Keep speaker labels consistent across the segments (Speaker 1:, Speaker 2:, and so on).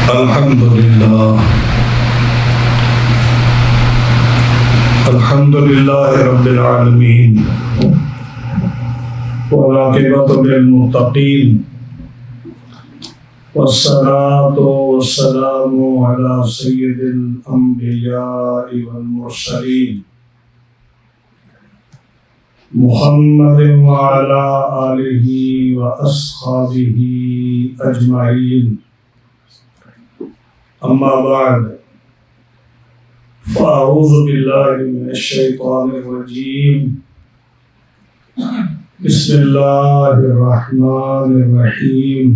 Speaker 1: الحمد لله رب العالمين والعاقبة للمتقين والصلاة والسلام على سيد الأنبياء والمرسلين محمد وعلى آله وأصحابه أجمعين. أما بعد فأعوذ بالله من الشيطان الرجيم. بسم الله الرحمن الرحيم.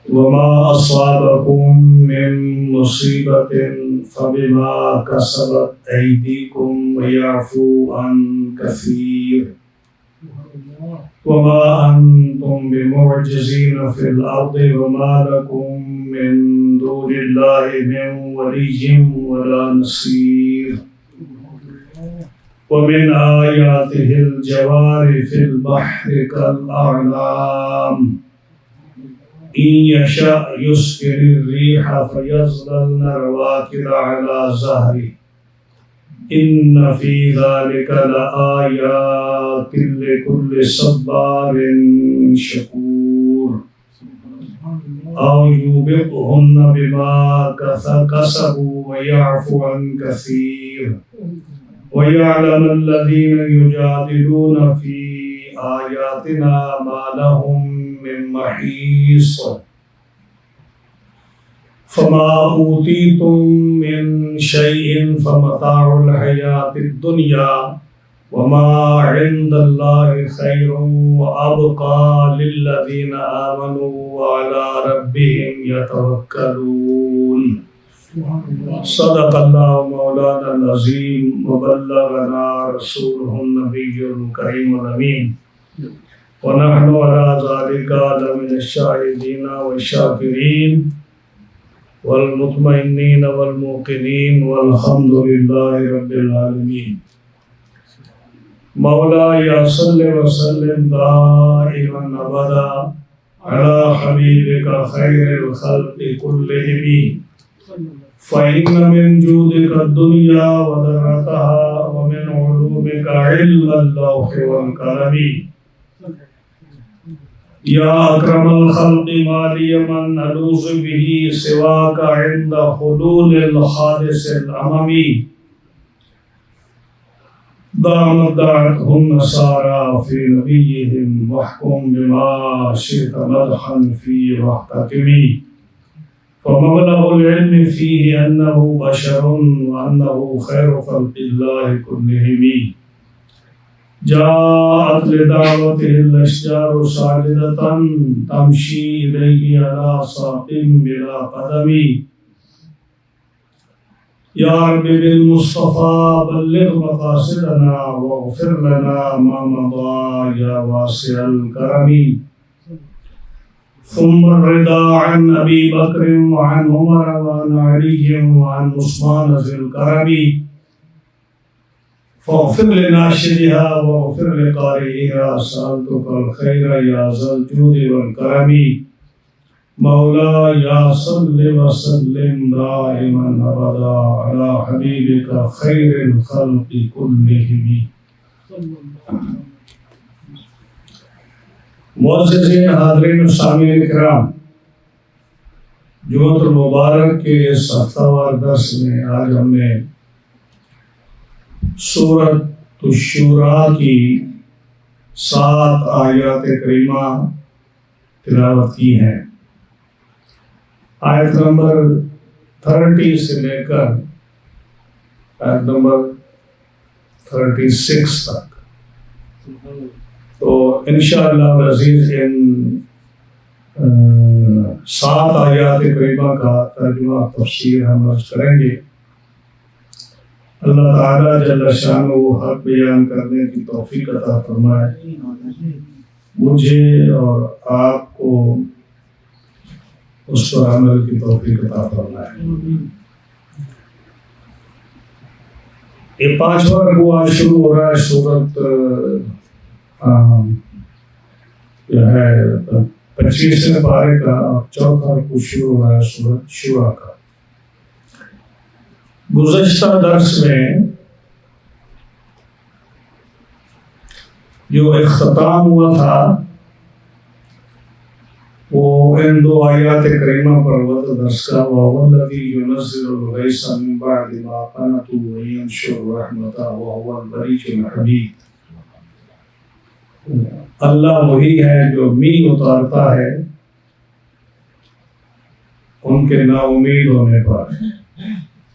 Speaker 1: وما أصابكم من مصيبة فبما كسبت أيديكم ويعفو عن كثير وما أنتم بمعجزين في الأرض وما لكم من دون الله من ولي ولا نصير. ومن آياته الجوار في البحر كالأعلام إن يشاء يسكن الريح فيظللن رواكد على ظهره إن في ذلك لآيات لكل صبار شكور. أو يوبقهن بما كسبوا ويعفو عن كثير ويعلم الذين يجادلون في آياتنا ما لهم من محيص. فما أوتيتم من شيء فمتاع الحياة الدنيا وما عند الله خير وأبقى للذين آمنوا وعلى ربهم يتوكلون. صدق الله مولانا العظيم وبلغنا رسوله النبي الكريم الأمين ونحن على ذلك لمن الشاهدين والشاكرين والمطمئنين والموقنين والحمد لله رب العالمين. مولاي صل وسلم دائما ابدا على حبيبك خير الخلق كلهم فإن من جودك الدنيا وذرتها ومن علومك علم اللوح والقلم. يا أكرم الخلق ما لي من ألوذ به سواك عند حلول الحادث الأممي. دامت دعتهم النصارى في نبيهم واحكم بما شئت مدحا فيه واحتكمي. فمبلغ العلم فيه أنه بشر وأنه خير خلق الله كلهم. جاءت لدعوته الأشجار ساجدة تمشي إليه على ساق بلا قدم. يا رب بالمصطفى بلغ مقاصدنا واغفر لنا ما مضى يا واسع الكرم. ثم الرضا عن أبي بكر وعن عمر وعن علي وعن عثمان ذي الكرم. فاغفر لناشدها واغفر لقارئها سألتك الخير يا ذا الجود والكرم. مولاي صل وسلم دائما ابدا على حبيبك خير الخلق كلهم. معززین حاضرین و سامعین کرام، جمعۃ المبارک کے اس ہفتہ وار درس میں آج ہم نے سورۃ الشورى کی 7 آیات کریمہ تلاوت کی ہیں. آیت نمبر 30 سے لے کر آیت نمبر 36 تک. تو انشاءاللہ العزیز ان 7 آیات کریمہ کا ترجمہ تفسیر ہم عرض کریں گے. اللہ تعالیٰ جل شانہ حق بیان کرنے کی توفیق عطا فرمائے. مجھے اور آپ کو اس پر عمل کی توفیق عطا فرمائے. یہ 5واں رکوع آج شروع ہو رہا ہے. سورت جو ہے 25ویں پارے کا چوتھا رکوع شروع ہوا ہے سورۃ شورى کا۔ گزشتہ درس میں جو اختتام ہوا تھا وہ ان دو آیات کریمہ پر ہوا تھا درس کا، وَهُوَ الَّذِي يُنَزِّلُ الْغَيْثَ مِن بَعْدِ مَا قَنَطُوا وَيَنشُرُ رَحْمَتَهُ وَهُوَ الْبَرِيُّ الْحَمِيدُ۔ اللہ وہی ہے جو میغ اتارتا ہے ان کے نا امید ہونے پر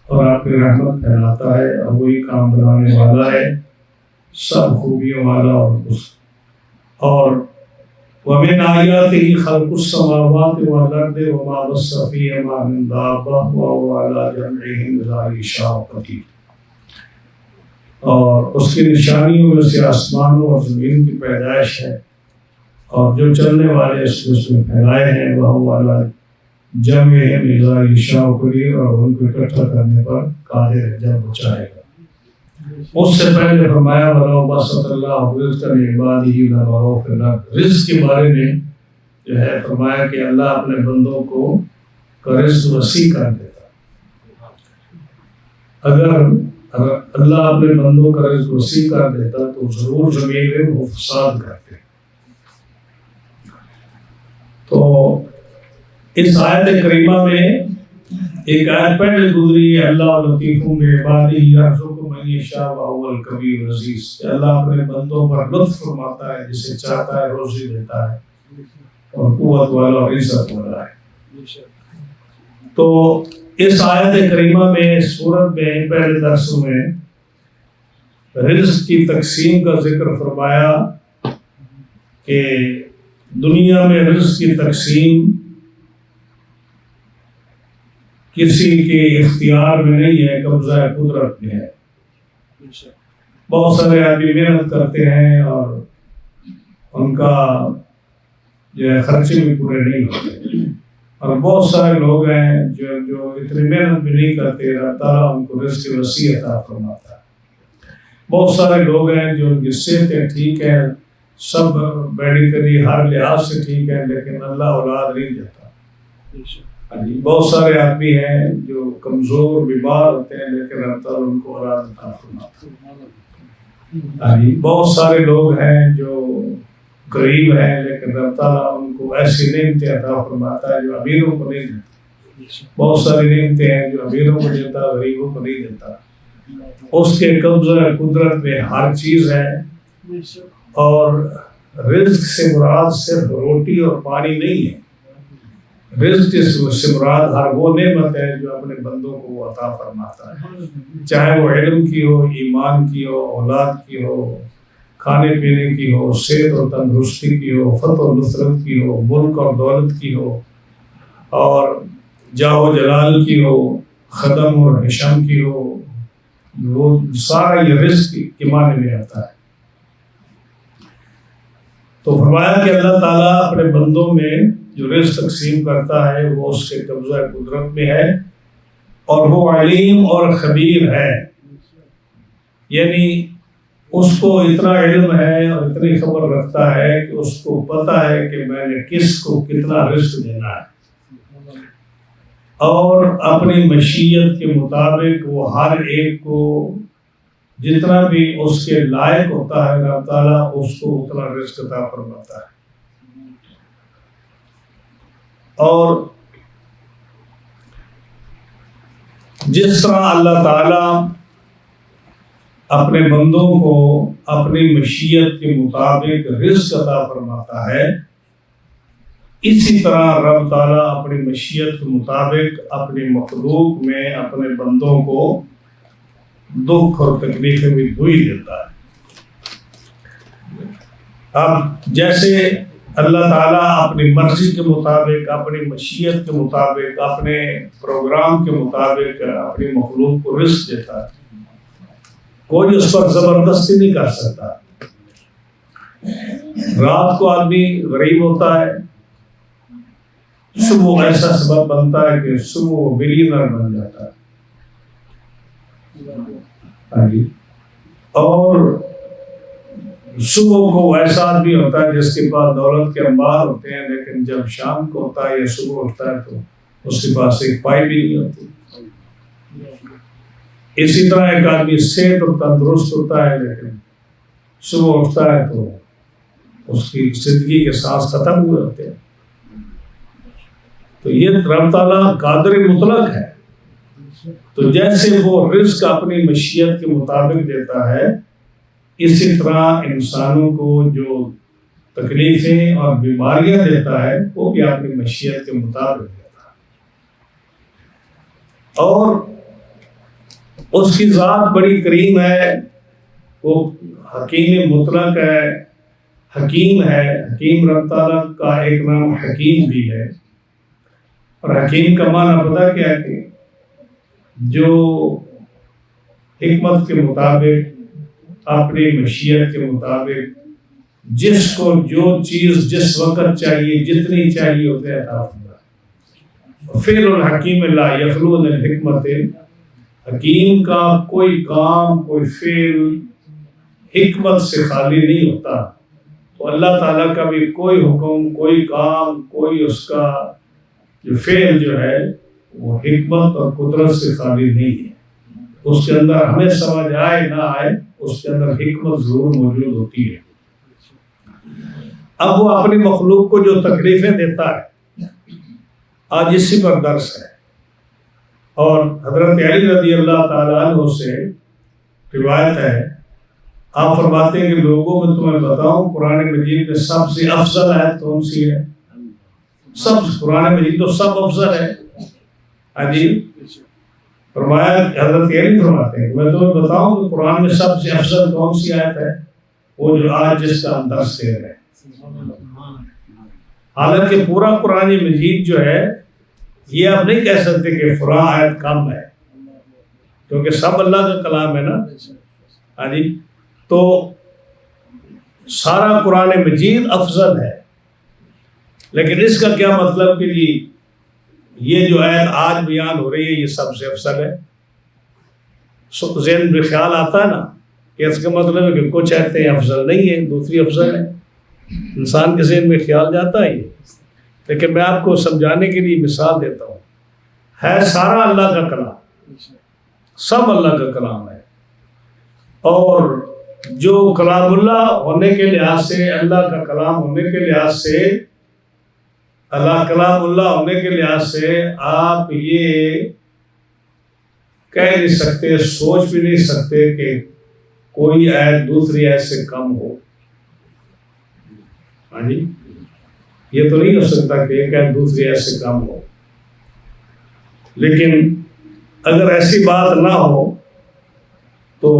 Speaker 1: اور اپنی رحمت پھیلاتا ہے، اور وہی کام بنانے والا ہے، سب خوبیوں والا اور وَمِنْ آيَاتِهِ خَلْقُ السَّمَاوَاتِ وَالْأَرْضِ وَمَا بَثَّ فِيهِمَا مِنْ دَابَّةٍ وَهُوَ عَلَىٰ جَمْعِهِمْ إِذَا يَشَاءُ قَدِيرٌ۔ اور اس کی نشانیوں میں سے آسمانوں اور زمین کی پیدائش ہے، اور جو چلنے والے اس میں پھیلائے ہیں، وَهُوَ عَلَىٰ جَمْعِهِمْ إِذَا يَشَاءُ قَدِيرٌ، اور ان کو اکٹھا کرنے پر قادر ہے جب وہ چاہے گا۔ اس سے پہلے فرمایا وَلَوْ بَسَطَ اللَّهُ رِزْقَ لِعِبَادِهِ لَبَغَوْا فِي الْأَرْضِ۔ رزق کے بارے میں جو ہے فرمایا کہ اللہ اپنے بندوں کو رزق وسیع کر دیتا، اگر اللہ اپنے بندوں کا رزق وسیع کر دیتا تو ضرور زمین میں وہ فساد کرتے۔ تو اس آیت کریمہ میں ایک آیت پہلے گزری ہے، اللہ لطیف بعبادہ یرزق من یشاء وہو القوی العزیز، کہ اللہ اپنے بندوں پر لطف فرماتا ہے، جسے چاہتا ہے روزی دیتا ہے، اور قوت والا اور عزت والا ہے۔ تو اس آیت کریمہ میں سورت میں پہلے درسوں میں رزق کی تقسیم کا ذکر فرمایا کہ دنیا میں رزق کی تقسیم کسی کے اختیار میں نہیں ہے، قبضہ قدرت میں ہے۔ بہت سارے آدمی محنت کرتے ہیں اور ان کا جو ہے خرچے بھی پورے نہیں ہوتے، اور بہت سارے لوگ ہیں جو اتنی محنت بھی نہیں کرتے، اللہ تعالیٰ ان کو رزق وسیع عطا فرماتا ہے۔ بہت سارے لوگ ہیں جو ان کی صحتیں ٹھیک ہیں، سب میڈیکلی ہر لحاظ سے ٹھیک ہے، لیکن اللہ اولاد نہیں دیتا۔ بہت سارے آدمی ہیں جو کمزور بیمار ہوتے ہیں، لیکن اللہ تعالیٰ ان کو اولاد عطا فرماتا ہے۔ بہت سارے لوگ ہیں جو غریب ہیں، لیکن اللہ تعالیٰ ان کو ایسی نعمتیں عطا فرماتا ہے جو امیروں کو نہیں دیتا۔ بہت ساری نعمتیں ہیں جو امیروں کو دیتا، غریبوں کو نہیں دیتا۔ اس کے قبضہ قدرت میں ہر چیز ہے، اور رزق سے مراد صرف روٹی اور پانی نہیں ہے، رزق سے مراد ہر وہ نعمت ہے جو اپنے بندوں کو وہ عطا فرماتا ہے، چاہے وہ علم کی ہو، ایمان کی ہو، اولاد کی ہو، کھانے پینے کی ہو، صحت اور تندرستی کی ہو، فتح و نصرت کی ہو، ملک اور دولت کی ہو، اور جاہ و جلال کی ہو، خدم اور حشم کی ہو، وہ سارا یہ رزق کے معنی میں آتا ہے۔ تو فرمایا کہ اللہ تعالیٰ اپنے بندوں میں جو رزق تقسیم کرتا ہے وہ اس کے قبضہ قدرت میں ہے، اور وہ علیم اور خبیر ہے، یعنی اس کو اتنا علم ہے اور اتنی خبر رکھتا ہے کہ اس کو پتہ ہے کہ میں نے کس کو کتنا رزق دینا ہے، اور اپنی مشیت کے مطابق وہ ہر ایک کو جتنا بھی اس کے لائق ہوتا ہے اللہ تعالیٰ اس کو اتنا رزق عطا فرماتا ہے۔ اور جس طرح اللہ تعالیٰ اپنے بندوں کو اپنی مشیت کے مطابق رزق عطا فرماتا ہے، اسی طرح رب تعالیٰ اپنی مشیت کے مطابق اپنی مخلوق میں اپنے بندوں کو دکھ اور تکلیفیں بھی دے دیتا ہے۔ اب جیسے اللہ تعالیٰ اپنی مرضی کے مطابق، اپنی مشیت کے مطابق، اپنے پروگرام کے مطابق اپنی مخلوق کو رزق دیتا ہے، کوئی اس پر زبردستی نہیں کر سکتا۔ رات کو آدمی غریب ہوتا ہے، صبح ایسا سبب بنتا ہے کہ صبح وہ بلیونر بن جاتا ہے، اور صبح کو ایسا آدمی ہوتا ہے جس کے پاس دولت کے انبار ہوتے ہیں، لیکن جب شام کو ہوتا ہے یا صبح ہوتا ہے تو اس کے پاس ایک پائی بھی نہیں ہوتی۔ اسی طرح ایک آدمی صحت اور تندرست ہوتا ہے، لیکن صبح اٹھتا ہے تو اس کی زندگی کے سانس ختم ہوئے ہوتے ہیں۔ تو یہ رب تعالیٰ قادر مطلق ہے، تو جیسے وہ رزق اپنی مشیت کے مطابق دیتا ہے، اسی طرح انسانوں کو جو تکلیفیں اور بیماریاں دیتا ہے وہ بھی اپنی مشیت کے مطابق دیتا ہے۔ اور اس کی ذات بڑی کریم ہے، وہ حکیم مطلق ہے، حکیم ہے۔ حکیم رب تعالیٰ کا ایک نام حکیم بھی ہے، اور حکیم کا معنی پتہ کیا ہے کہ جو حکمت کے مطابق، اپنی مشیت کے مطابق جس کو جو چیز جس وقت چاہیے، جتنی چاہیے ہوتے عطا فرماتا ہے۔ فعل الحکیم لا یخلو من الحکمت، حکیم کا کوئی کام، کوئی فعل حکمت سے خالی نہیں ہوتا۔ تو اللہ تعالیٰ کا بھی کوئی حکم، کوئی کام، کوئی اس کا جو فعل جو ہے وہ حکمت اور قدرت سے خالی نہیں ہے۔ اس کے اندر ہمیں سمجھ آئے نہ آئے، اس کے اندر حکمت ضرور موجود ہوتی ہے۔ اب وہ اپنی مخلوق کو جو تکلیفیں دیتا ہے، آج اسی پر درس ہے۔ اور حضرت علی رضی اللہ تعالیٰ عنہ سے روایت ہے، آپ فرماتے ہیں کہ لوگوں میں تمہیں بتاؤں قرآن مجید میں سب سے افضل آیت کون سی ہے؟ قرآن مجید تو سب افضل ہے۔ ہاں جی، فرمایا حضرت علی فرماتے ہیں کہ میں تمہیں بتاؤں کہ قرآن میں سب سے افضل کون سی آیت ہے؟ وہ جو آج جس کا ہم درس دے رہے ہیں۔ حالانکہ پورا قرآن مجید جو ہے یہ آپ نہیں کہہ سکتے کہ فلاں آیت کم ہے، کیونکہ سب اللہ کا کلام ہے نا۔ ہاں جی، تو سارا قرآن مجید افضل ہے، لیکن اس کا کیا مطلب کہ جی یہ جو آیت آج بیان ہو رہی ہے یہ سب سے افضل ہے؟ ذہن میں خیال آتا ہے نا کہ اس کا مطلب ہے کہ کچھ آیتیں افضل نہیں ہیں، دوسری افضل ہے۔ انسان کے ذہن میں خیال جاتا ہے یہ، لیکن میں آپ کو سمجھانے کے لیے مثال دیتا ہوں۔ ہے سارا اللہ کا کلام، سب اللہ کا کلام ہے، اور جو کلام اللہ ہونے کے لحاظ سے، اللہ کا کلام ہونے کے لحاظ سے، اللہ کلام اللہ ہونے کے لحاظ سے آپ یہ کہہ نہیں سکتے، سوچ بھی نہیں سکتے کہ کوئی آیت دوسری آیت سے کم ہو۔ ہاں جی، یہ تو نہیں ہو سکتا کہ ایک آیت دوسری آیت سے کم ہو۔ لیکن اگر ایسی بات نہ ہو تو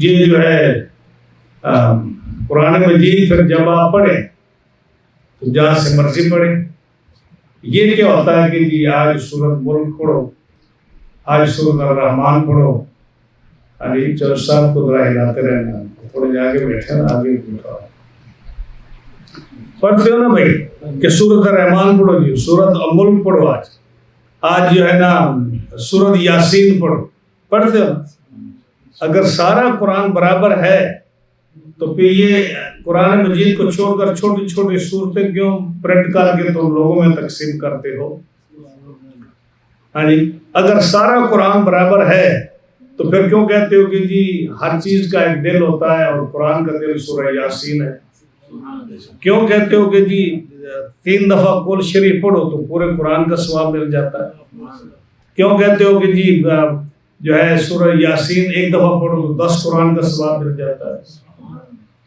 Speaker 1: یہ جو ہے قرآن مجید پھر جب آپ پڑھیں تو جہاں سے مرضی پڑھیں۔ یہ کیا ہوتا ہے کہ جی آج سورۃ ملک پڑھو، آج سورۃ الرحمن پڑھو، علی چودھری صاحب کو ذرا ہلاتے رہنا، تھوڑے جا کے بیٹھے نا، آگے اٹھاؤ، پڑھتے ہو نا بھائی کہ سورۃ الرحمن پڑھو، جی سورۃ الملک پڑھو، آج جو ہے نا سورۃ یاسین پڑھو، پڑھتے ہو نا۔ اگر سارا قرآن برابر ہے تو پھر یہ قرآن مجید کو چھوڑ کر چھوٹی چھوٹی صورتیں کیوں پرنٹ کر کے تم لوگوں میں تقسیم کرتے ہو؟ ہاں جی، اگر سارا قرآن برابر ہے تو پھر کیوں کہتے ہو کہ جی ہر چیز کا ایک دل ہوتا ہے اور قرآن کا دل سورہ یاسین ہے؟ کیوں کہتے ہو کہ جی 3 دفعہ قل شریف پڑھو تو پورے قرآن کا ثواب مل جاتا ہے؟ کیوں کہتے ہو کہ جی جو ہے سورہ یاسین 1 دفعہ پڑھو تو 10 قرآن کا ثواب مل جاتا ہے؟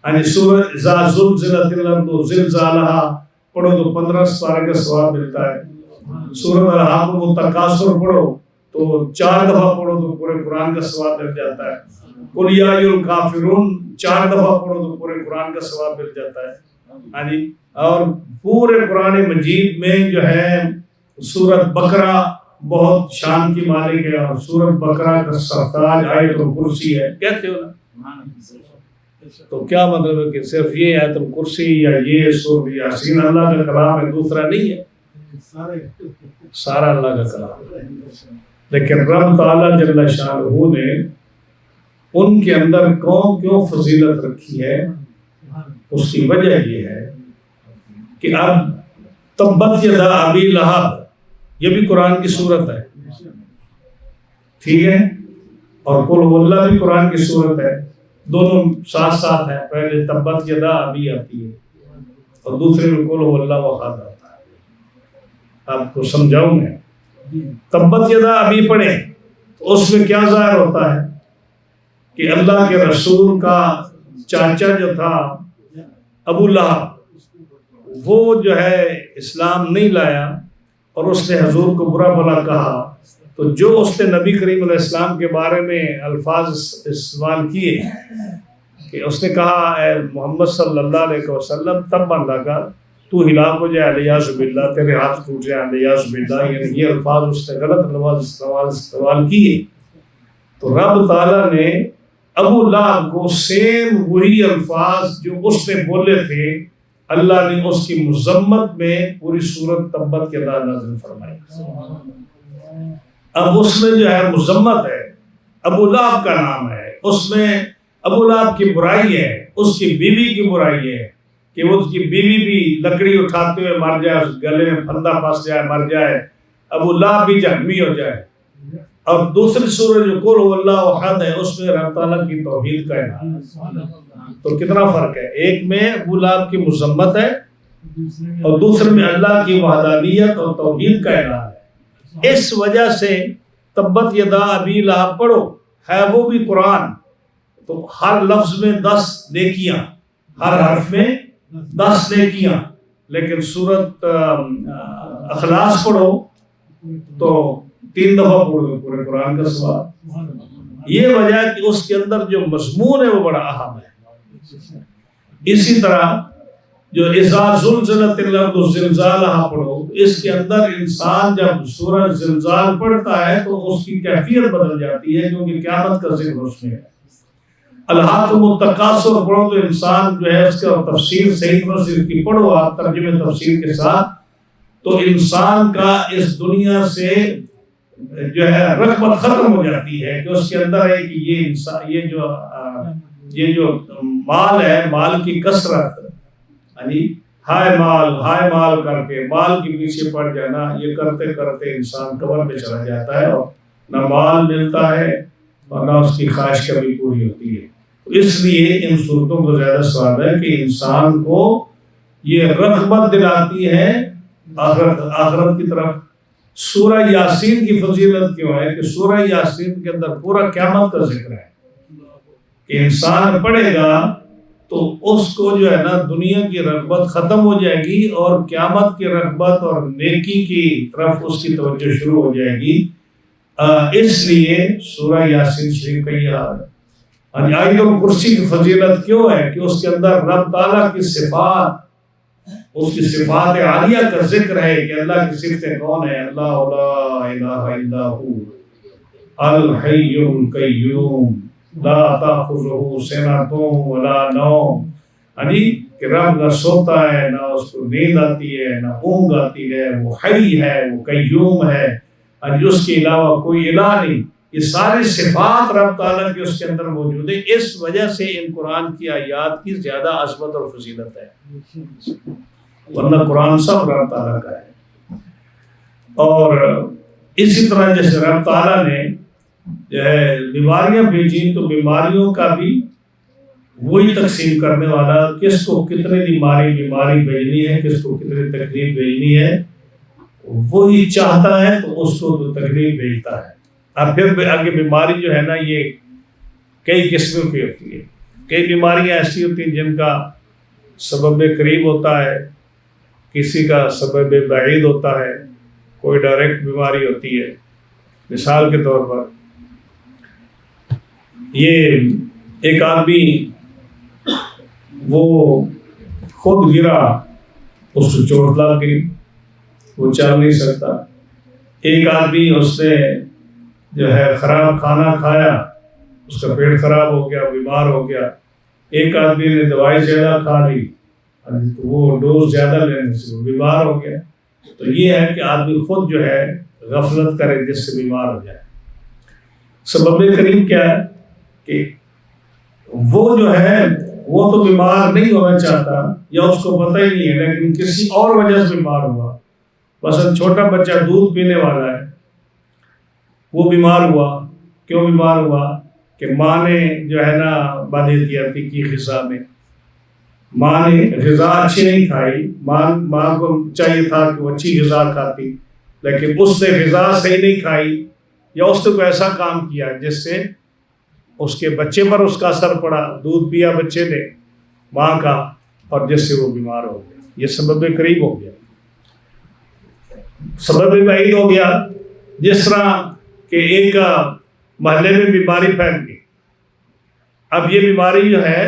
Speaker 1: یعنی سورہ اذا زلزلت الارض زلزالہا پڑھو تو 15 سپارے کا ثواب ملتا ہے۔ سورۃ الحاقم التکاثر پڑھو تو 4 دفعہ پڑھو تو پورے قرآن کا ثواب مل جاتا ہے۔ قل یا ایھا الکافرون 4 دفعہ پڑھو تو پورے قرآن کا ثواب مل جاتا ہے۔ ہاں جی، اور پورے قرآن مجید میں جو ہے سورۃ بقرہ بہت شان کی مالک ہے، اور سورۃ بقرہ کا سرتاج آیت الکرسی ہے، کہتے ہو نا۔ تو کیا مطلب ہے کہ صرف یہ آیت الکرسی یا یہ سورۃ یاسین اللہ کا کلام ہے، دوسرا نہیں ہے؟ سارا اللہ کا کلام ہے، لیکن رب تعالیٰ جل شانہ نے ان کے اندر کیوں فضیلت رکھی ہے؟ اس کی وجہ یہ ہے کہ اب تبت یدا ابی لہب یہ بھی قرآن کی صورت ہے، ٹھیک ہے، اور قل هو اللہ بھی قرآن کی صورت ہے، دونوں ساتھ ساتھ ہیں، پہلے تبت یدا ابی آتی ہے اور دوسرے میں قل هو اللہ احد آتا ہے۔ آپ کو سمجھاؤں میں، تبت یدا ابی پڑھیں تو اس میں کیا ظاہر ہوتا ہے کہ اللہ کے رسول کا چاچا جو تھا ابو لہب، وہ جو ہے اسلام نہیں لایا اور اس نے حضور کو برا بھلا کہا، تو جو اس نے نبی کریم علیہ السلام کے بارے میں الفاظ استعمال کیے کہ اس نے کہا اے محمد صلی اللہ علیہ وسلم تب بندہ کا تو ہلاک ہو جائے علیہ باللہ، تیرے ہاتھ ٹوٹ جائے علیہ باللہ، یعنی یہ الفاظ اس نے غلط الفاظ استعمال کیے، تو رب تعالیٰ نے ابو لہب کو سیم وہی الفاظ جو اس نے بولے تھے اللہ نے اس کی مذمت میں پوری سورت تبت یدا نازل فرمائی۔ اب اس میں جو ہے مذمت ہے، ابو لہب کا نام ہے، اس میں ابو لہب کی برائی ہے، اس کی بیوی کی برائی ہے کہ وہ اس کی بیوی بھی لکڑی اٹھاتے ہوئے مر جائے، اس گلے میں پھندا پھنس جائے مر جائے، ابو لہب بھی زخمی ہو جائے۔ اور دوسری سورہ جو قل هو اللہ احد ہے اس میں رب تعالیٰ کی توحید کا اعلان ہے، تو کتنا فرق ہے، ایک میں ابو لہب کی مذمت ہے اور دوسرے میں اللہ کی وحدانیت اور توحید کا اعلان ہے۔ اس وجہ سے تبت یدا ابی لہب پڑھو، ہے وہ بھی قرآن، تو ہر لفظ میں 10 نیکیاں، ہر حرف میں 10 نیکیاں، لیکن سورت اخلاص پڑھو تو 3 دفعہ پڑھو پورے قرآن کا ثواب۔ یہ وجہ ہے کہ اس کے اندر جو مضمون ہے وہ بڑا اہم ہے۔ اسی طرح جو اذا زلزلت الارض زلزالها پڑھو، اس کے اندر انسان جب سورہ زلزال پڑھتا ہے تو اس کی کیفیت بدل جاتی ہے، کیونکہ قیامت کا ذکر اس میں ہے۔ الہاکم التکاثر پڑھو تو انسان جو ہے اس کا تفسیر صحیح طرح سے کی پڑھو آپ ترجمے تفسیر کے ساتھ، تو انسان کا اس دنیا سے جو ہے رغبت ختم ہو جاتی ہے کہ اس کے اندر ہے کہ یہ انسان یہ جو مال ہے، مال کی کثرت، یعنی ہائے مال کر کے مال کے پیچھے پڑ جانا، یہ کرتے کرتے انسان قبر میں چلا جاتا ہے اور نہ مال ملتا ہے اور نہ اس کی خواہش کبھی پوری ہوتی ہے۔ اس لیے ان صورتوں کو زیادہ ثواب ہے کہ انسان کو یہ رغبت دلاتی ہے آخرت کی طرف۔ سورہ یاسین کی فضیلت کیوں ہے کہ سورہ یاسین کے اندر پورا قیامت کا ذکر ہے کہ انسان پڑھے گا تو اس کو جو ہے نا دنیا کی رغبت ختم ہو جائے گی اور قیامت کی رغبت اور نیکی کی طرف اس کی توجہ شروع ہو جائے گی۔ اس لیے سورہ یاسین شریف کا یہ حال ہے۔ آیت الکرسی کی فضیلت کیوں ہے کہ اس کے اندر رب تعالیٰ کی صفات، اس کی صفات عالیہ کا ذکر ہے کہ اللہ کی صفتیں کون ہیں، اللہ لا الہ الا ہو الحی القیوم لا تأخذہ سنۃ ولا نوم، یعنی کہ رب نہ سوتا ہے نہ اس کو نیند آتی ہے نہ اونگ آتی ہے، وہ حی ہے، وہ قیوم ہے، اور اس کے علاوہ کوئی الہ نہیں۔ یہ ساری صفات رب تعالیٰ کی اس کے اندر موجود ہے، اس وجہ سے ان قرآن کی آیات کی زیادہ عظمت اور فضیلت ہے، ورنہ قرآن سب رب تعالیٰ کا ہے۔ اور اسی طرح جیسے رب تعالیٰ نے جو ہے بیماریاں بھیجی تو بیماریوں کا بھی وہی تقسیم کرنے والا، کس کو کتنے بیماری بھیجنی ہے، کس کو کتنی تکلیف بھیجنی ہے، وہی چاہتا ہے تو اس کو تو تکلیف بھیجتا ہے۔ اور پھر آگے بیماری جو ہے نا یہ کئی قسموں کی ہوتی ہے، کئی بیماریاں ایسی ہوتی ہیں جن کا سبب قریب ہوتا ہے، کسی کا سبب بعید ہوتا ہے، کوئی ڈائریکٹ بیماری ہوتی ہے۔ مثال کے طور پر یہ ایک آدمی وہ خود گرا، اس کو چوٹ لگ گئی، وہ چل نہیں سکتا۔ ایک آدمی اس نے جو ہے خراب کھانا کھایا، اس کا پیٹ خراب ہو گیا، بیمار ہو گیا۔ ایک آدمی نے دوائی زیادہ کھا لی، تو وہ ڈوز زیادہ لینے سے وہ بیمار ہو گیا۔ تو یہ ہے کہ آدمی خود جو ہے غفلت کرے جس سے بیمار ہو جائے۔ سبب قریب کیا ہے کہ وہ جو ہے وہ تو بیمار نہیں ہونا چاہتا یا اس کو پتہ ہی نہیں ہے، لیکن کسی اور وجہ سے بیمار ہوا. مثلا چھوٹا بچہ دودھ پینے والا ہے، وہ بیمار ہوا. کیوں بیمار ہوا؟ کہ ماں نے جو ہے نا بدحیثیتی کی غذا میں، ماں نے غذا اچھی نہیں کھائی. ماں کو چاہیے تھا کہ وہ اچھی غذا کھاتی، لیکن اس نے غذا صحیح نہیں کھائی، یا اس نے کوئی ایسا کام کیا جس سے اس کے بچے پر اس کا اثر پڑا. دودھ پیا بچے نے ماں کا، اور جس سے وہ بیمار ہو گیا. یہ سبب قریب ہو گیا، سبب بعید ہو گیا. جس طرح کہ ایک محلے میں بیماری پھیل گئی. اب یہ بیماری جو ہے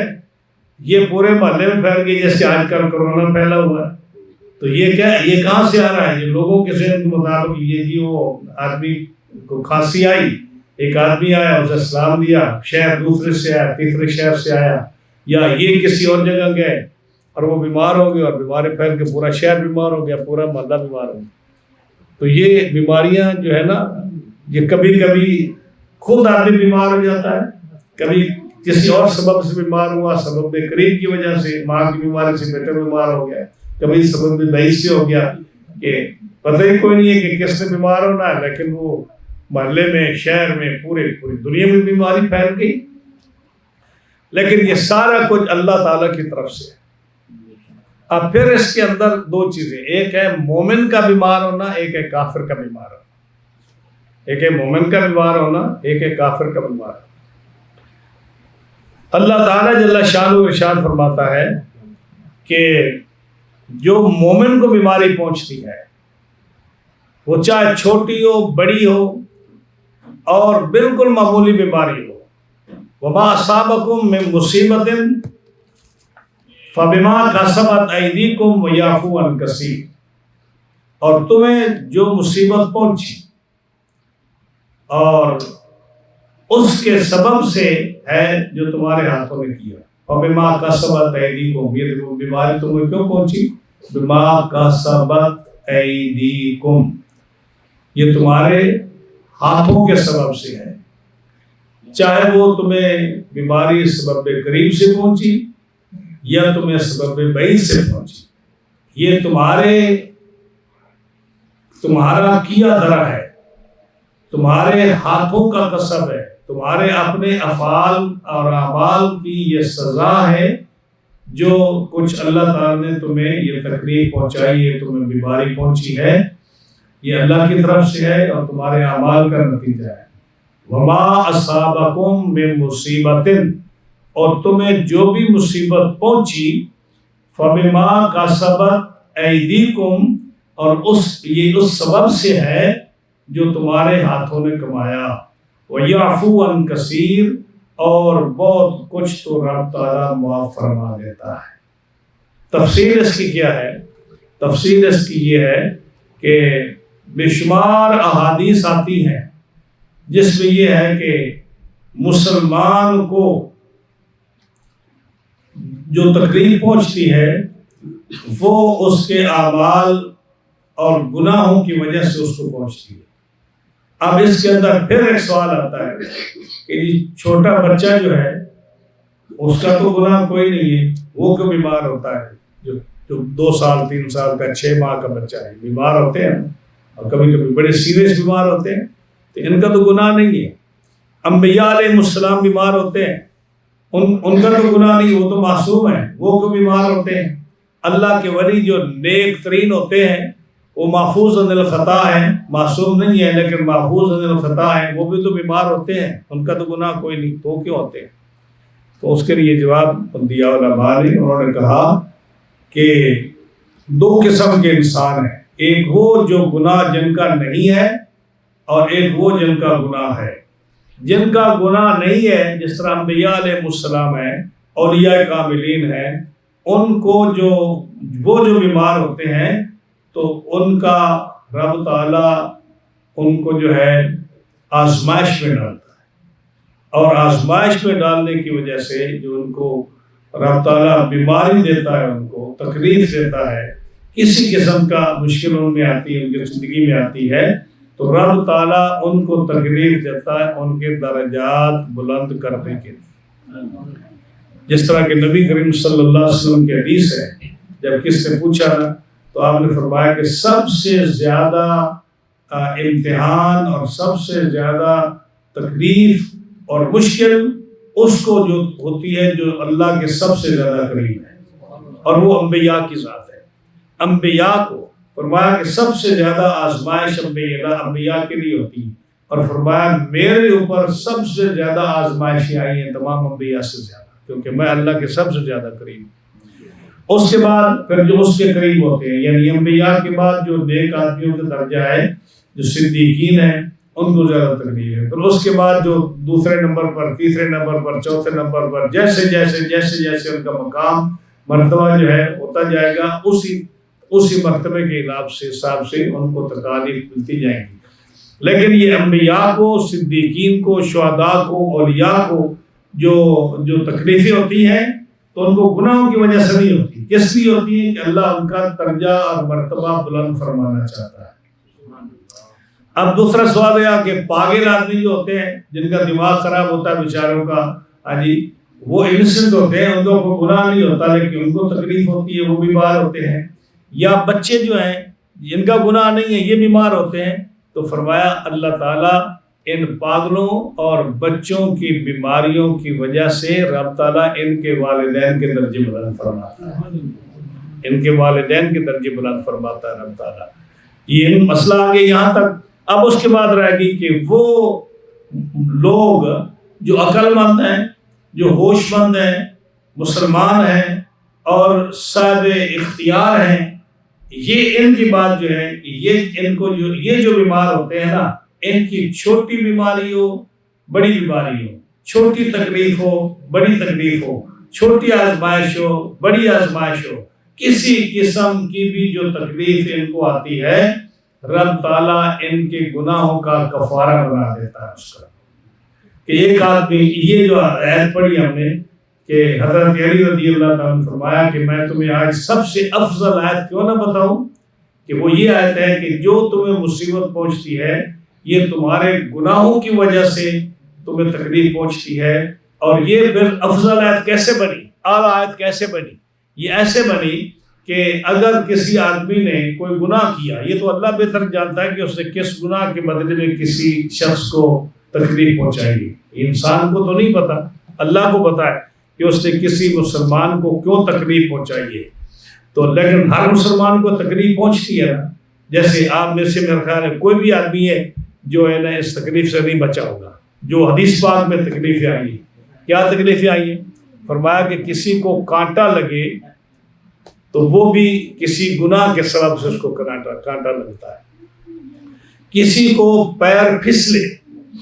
Speaker 1: یہ پورے محلے میں پھیل گئی، جیسے آج کل کرونا پھیلا ہوا ہے. تو یہ کیا، یہ کہاں سے آ رہا ہے؟ یہ لوگوں کے ذہن کے مطابق یہ جی وہ آدمی کو کھانسی آئی، ایک آدمی آیا اسے سلام دیا، شہر دوسرے سے آیا، تیسرے شہر سے آیا، یا یہ کسی اور جگہ گئے اور وہ بیمار ہو گئے، اور بیماری پھیل کے پورا شہر بیمار ہو گیا، پورا محلہ بیمار ہو گیا. تو یہ بیماریاں جو ہے نا، یہ کبھی کبھی خود آدمی بیمار ہو جاتا ہے، کبھی کسی اور سبب سے بیمار ہوا، سبب قریب کی وجہ سے، ماں کی بیماری سے بیٹا بیمار ہو گیا، کبھی سبب بعید سے ہو گیا کہ پتہ ہی کوئی نہیں ہے کہ کس نے بیمار ہونا ہے، لیکن وہ محلے میں، شہر میں، پوری دنیا میں بیماری پھیل گئی. لیکن یہ سارا کچھ اللہ تعالیٰ کی طرف سے ہے. اب پھر اس کے اندر دو چیزیں، ایک ہے مومن کا بیمار ہونا، ایک ہے کافر کا بیمار ہونا. ایک ہے مومن کا بیمار ہونا، ایک ہے کافر کا بیمار ہونا. اللہ تعالیٰ جل شانہ ارشاد فرماتا ہے کہ جو مومن کو بیماری پہنچتی ہے، وہ چاہے چھوٹی ہو، بڑی ہو، اور بالکل معمولی بیماری ہو، وما اصابکم من مصیبت فبما کسبت ایدیکم ویعفو عن کثیر. اور تمہیں جو مصیبت پہنچی اور اس کے سبب سے ہے جو تمہارے ہاتھوں نے کیا. فبما کسبت ایدیکم، یہ بیماری تمہیں کیوں پہنچی؟ بما کسبت ایدیکم، یہ تمہارے ہاتھوں کے سبب سے ہے. چاہے وہ تمہیں بیماری سبب قریب سے پہنچی یا تمہیں سبب بعید سے پہنچی، یہ تمہارا کیا دھرا ہے، تمہارے ہاتھوں کا کسب ہے، تمہارے اپنے افعال اور اعمال کی یہ سزا ہے. جو کچھ اللہ تعالیٰ نے تمہیں یہ تکلیف پہنچائی ہے، تمہیں بیماری پہنچی ہے، یہ اللہ کی طرف سے ہے اور تمہارے اعمال کا نتیجہ ہے. وما اصابکم من مصیبت، اور تمہیں جو بھی مصیبت پہنچی، فبما کسبت ایدیکم، اور یہ اس سبب سے ہے جو تمہارے ہاتھوں نے کمایا. ویعفو عن کثیر، اور بہت کچھ تو رب تعالیٰ معاف فرما دیتا ہے. تفصیل اس کی کیا ہے؟ تفصیل اس کی یہ ہے کہ بے شمار احادیث آتی ہیں جس میں یہ ہے کہ مسلمان کو جو تکلیف پہنچتی ہے وہ اس کے اعمال اور گناہوں کی وجہ سے اس کو پہنچتی ہے. اب اس کے اندر پھر ایک سوال آتا ہے کہ چھوٹا بچہ جو ہے اس کا تو گناہ کوئی نہیں ہے، وہ کیوں بیمار ہوتا ہے؟ جو 2 سال 3 سال کا 6 ماہ کا بچہ ہے، بیمار ہوتے ہیں، اور کبھی کبھی بڑے سیریس بیمار ہوتے ہیں، تو ان کا تو گناہ نہیں ہے. انبیاء علیہ السلام بیمار ہوتے ہیں، ان کا تو گناہ نہیں، وہ تو معصوم ہیں، وہ کیوں بیمار ہوتے ہیں؟ اللہ کے ولی جو نیک ترین ہوتے ہیں وہ محفوظ عن الخطا ہیں، معصوم نہیں ہے لیکن محفوظ عن الخطا ہیں، وہ بھی تو بیمار ہوتے ہیں، ان کا تو گناہ کوئی نہیں، تو کیوں ہوتے ہیں؟ تو اس کے لیے جواب دیا علماء نے. انہوں نے کہا کہ 2 قسم کے انسان ہیں، ایک وہ جو گناہ جن کا نہیں ہے، اور ایک وہ جن کا گناہ ہے. جن کا گناہ نہیں ہے، جس طرح انبیاء علیہ السلام ہیں، اولیاء کاملین ہیں، ان کو وہ جو بیمار ہوتے ہیں تو ان کا رب تعالیٰ ان کو جو ہے آزمائش میں ڈالتا ہے، اور آزمائش میں ڈالنے کی وجہ سے جو ان کو رب تعالیٰ بیماری دیتا ہے، ان کو تکلیف دیتا ہے، کسی قسم کا مشکل ان میں آتی ہے، ان کی زندگی میں آتی ہے، تو رب تعالیٰ ان کو تکلیف دیتا ہے ان کے درجات بلند کرنے کے لیے. جس طرح کہ نبی کریم صلی اللہ علیہ وسلم کی حدیث ہے، جب کس نے پوچھا تو آپ نے فرمایا کہ سب سے زیادہ امتحان اور سب سے زیادہ تکلیف اور مشکل اس کو جو ہوتی ہے جو اللہ کے سب سے زیادہ قریب ہے، اور وہ انبیاء کی ذات ہے۔ انبیاء کو فرمایا کہ سب سے زیادہ آزمائش انبیاء کے لیے ہوتی ہے، اور فرمایا میرے اوپر سب سے زیادہ آزمائشیں آئی ہیں تمام انبیاء سے زیادہ، کیونکہ میں اللہ کے سب سے زیادہ قریب ہوں۔ اس کے بعد پھر جو اس کے قریب ہوتے ہیں، یعنی انبیاء کے بعد جو نیک آدمیوں کا درجہ ہے، جو صدیقین ہیں، ان کو زیادہ تکلیف ہے۔ پھر اس کے بعد جو دوسرے نمبر پر، تیسرے نمبر پر، چوتھے نمبر پر، جیسے جیسے ان کا مقام مرتبہ جو ہے ہوتا جائے گا، اسی مرتبے کے حساب سے ان کو تکالیف ملتی جائیں گی۔ لیکن یہ انبیاء کو، صدیقین کو، شہداء کو، اولیاء کو جو تکلیفیں ہوتی ہیں تو ان کو گناہوں کی وجہ سے نہیں ہوتی، کس لیے ہوتی ہیں کہ اللہ ان کا درجہ اور مرتبہ بلند فرمانا چاہتا ہے۔ اب دوسرا سوال یہ کہ پاگل آدمی جو ہوتے ہیں، جن کا دماغ خراب ہوتا ہے بیچاروں کا، وہ انسنٹ ہوتے ہیں، ان کو کوئی گناہ نہیں ہوتا لیکن ان کو تکلیف ہوتی ہے، وہ بیمار ہوتے ہیں، یا بچے جو ہیں جن کا گناہ نہیں ہے یہ بیمار ہوتے ہیں، تو فرمایا اللہ تعالیٰ ان پاگلوں اور بچوں کی بیماریوں کی وجہ سے رب تعالیٰ ان کے والدین کے درجے بلند فرماتا ہے، ان کے والدین کے درجے بلند فرماتا ہے رب تعالیٰ۔ یہ مسئلہ آگے یہاں تک۔ اب اس کے بعد رہ گئی کہ وہ لوگ جو عقل مند ہیں، جو ہوش مند ہیں، مسلمان ہیں اور صاحب اختیار ہیں، یہ ان کی بات جو ہے، یہ جو بیمار ہوتے ہیں نا، ان کی چھوٹی بیماری ہو، بڑی بیماری ہو، چھوٹی تکلیف ہو، بڑی تکلیف ہو، چھوٹی آزمائش ہو، بڑی آزمائش ہو، کسی قسم کی بھی جو تکلیف ان کو آتی ہے، رب تعالیٰ ان کے گناہوں کا کفارہ بنا دیتا ہے اس کا۔ کہ ایک آدمی، یہ جو آیت پڑھی ہم نے کہ حضرت علی رضی اللہ تعالیٰ نے فرمایا کہ میں تمہیں آج سب سے افضل آیت کیوں نہ بتاؤں، کہ وہ یہ آیت ہے کہ جو تمہیں مصیبت پہنچتی ہے یہ تمہارے گناہوں کی وجہ سے تمہیں تکلیف پہنچتی ہے۔ اور یہ پھر افضل آیت کیسے بنی، اعلیٰ آیت کیسے بنی؟ یہ ایسے بنی کہ اگر کسی آدمی نے کوئی گناہ کیا، یہ تو اللہ بہتر جانتا ہے کہ اس نے کس گناہ کے بدلے میں کسی شخص کو تکلیف پہنچائی، انسان کو تو نہیں پتا، اللہ کو پتا ہے کہ اس نے کسی مسلمان کو کیوں تکلیف پہنچائی ہے۔ تو لیکن ہر مسلمان کو تکلیف پہنچتی ہے نا، جیسے آپ میں سے میرے خیال ہے کوئی بھی آدمی ہے جو ہے نا اس تکلیف سے نہیں بچا ہوگا، جو حدیث پاک میں تکلیفیں آئی ہیں۔ کیا تکلیفیں آئی ہیں؟ فرمایا کہ کسی کو کانٹا لگے تو وہ بھی کسی گناہ کے سبب سے اس کو کانٹا لگتا ہے، کسی کو پیر پھسلے،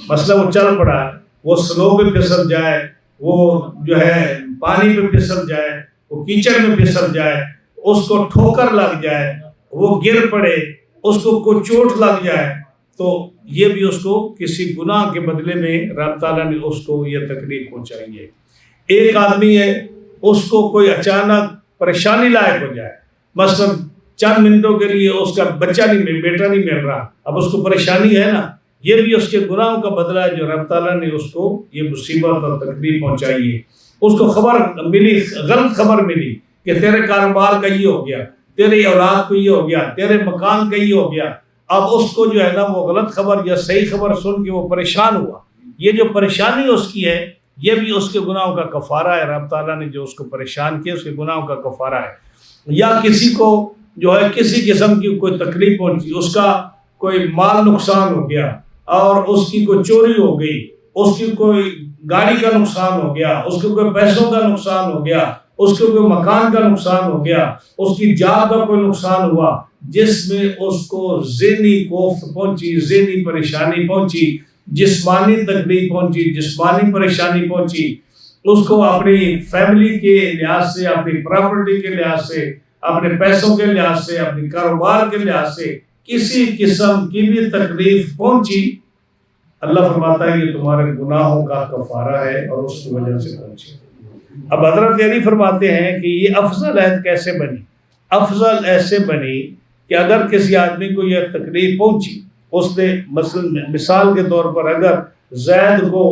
Speaker 1: مثلا وہ چل پڑا ہے، وہ سلو پہ پھسل جائے، وہ جو ہے پانی پہ پھسل جائے، وہ کیچڑ میں پھسل جائے، اس کو ٹھوکر لگ جائے، وہ گر پڑے، اس کو کوئی چوٹ لگ جائے، تو یہ بھی اس کو کسی گناہ کے بدلے میں رب تعالیٰ نے اس کو یہ تکلیف پہنچائی ہے۔ ایک آدمی ہے، اس کو کوئی اچانک پریشانی لائق ہو جائے، مثلا چند منٹوں کے لیے اس کا بیٹا نہیں مل رہا، اب اس کو پریشانی ہے نا، یہ بھی اس کے گناہوں کا بدلہ ہے جو رب تعالیٰ نے اس کو یہ مصیبت اور تکلیف پہنچائی ہے۔ اس کو خبر ملی، غلط خبر ملی کہ تیرے کاروبار کا یہ ہو گیا، تیری اولاد کو یہ ہو گیا، تیرے مکان کا یہ ہو گیا، اب اس کو جو ہے نا وہ غلط خبر یا صحیح خبر سن کے وہ پریشان ہوا، یہ جو پریشانی اس کی ہے یہ بھی اس کے گناہوں کا کفارہ ہے، رب تعالیٰ نے جو اس کو پریشان کیا اس کے گناہوں کا کفارہ ہے۔ یا کسی کو جو ہے کسی قسم کی کوئی تکلیف پہنچی، اس کا کوئی مال نقصان ہو گیا، اور اس کی کوئی چوری ہو گئی، اس کی کوئی گاڑی کا نقصان ہو گیا، اس کے کوئی پیسوں کا نقصان ہو گیا، اس کے کوئی مکان کا نقصان ہو گیا، اس کی جان کا کوئی نقصان ہوا، جس میں اس کو ذہنی کوفت پہنچی، ذہنی پریشانی پہنچی، جسمانی تکلیف پہنچی، جسمانی پریشانی پہنچی، اس کو اپنی فیملی کے لحاظ سے، اپنی پراپرٹی کے لحاظ سے، اپنے پیسوں کے لحاظ سے، اپنے کاروبار کے لحاظ سے کسی قسم کی بھی تکلیف پہنچی، اللہ فرماتا ہے یہ تمہارے گناہوں کا کفارہ ہے اور اس کی وجہ سے پہنچی۔ اب حضرت علی فرماتے ہیں کہ یہ افضل عہد کیسے بنی؟ افضل ایسے بنی کہ اگر کسی آدمی کو یہ تکلیف پہنچی، اس نے مثال کے طور پر اگر زید کو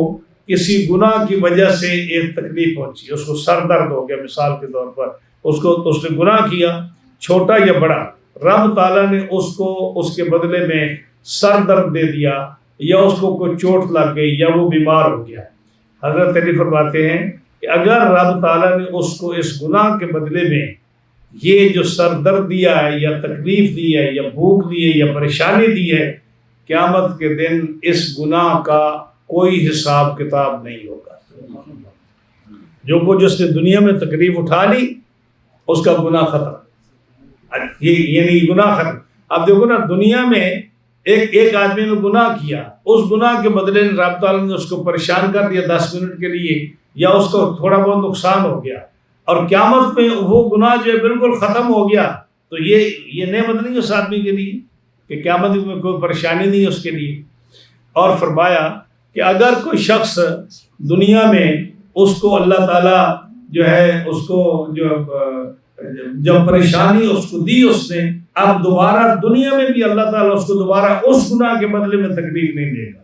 Speaker 1: کسی گناہ کی وجہ سے ایک تکلیف پہنچی، اس کو سر درد ہو گیا مثال کے طور پر، اس نے گناہ کیا چھوٹا یا بڑا، رب تعالیٰ نے اس کو اس کے بدلے میں سر درد دے دیا، یا اس کو کوئی چوٹ لگ گئی، یا وہ بیمار ہو گیا۔ حضرت علی فرماتے ہیں کہ اگر رب تعالیٰ نے اس کو اس گناہ کے بدلے میں یہ جو سر درد دیا ہے، یا تکلیف دی ہے، یا بھوک دی ہے، یا پریشانی دی ہے، قیامت کے دن اس گناہ کا کوئی حساب کتاب نہیں ہوگا۔ جو کچھ اس نے دنیا میں تکلیف اٹھا لی اس کا گناہ ختم، یعنی گناہ ختم۔ اب دیکھو نا، دنیا میں ایک آدمی نے گناہ کیا، اس گناہ کے بدلے رب تعالیٰ نے اس کو پریشان کر دیا 10 منٹ کے لیے، یا اس کو تھوڑا بہت نقصان ہو گیا، اور قیامت میں وہ گناہ جو ہے بالکل ختم ہو گیا، تو یہ نعمت نہیں اس آدمی کے لیے کہ قیامت میں کوئی پریشانی نہیں ہے اس کے لیے۔ اور فرمایا کہ اگر کوئی شخص دنیا میں اس کو اللہ تعالیٰ جو ہے اس کو جب پریشانی اس کو دی اس نے، اب دوبارہ دنیا میں بھی اللہ تعالیٰ اس کو دوبارہ اس گناہ کے بدلے میں تکلیف نہیں دے گا،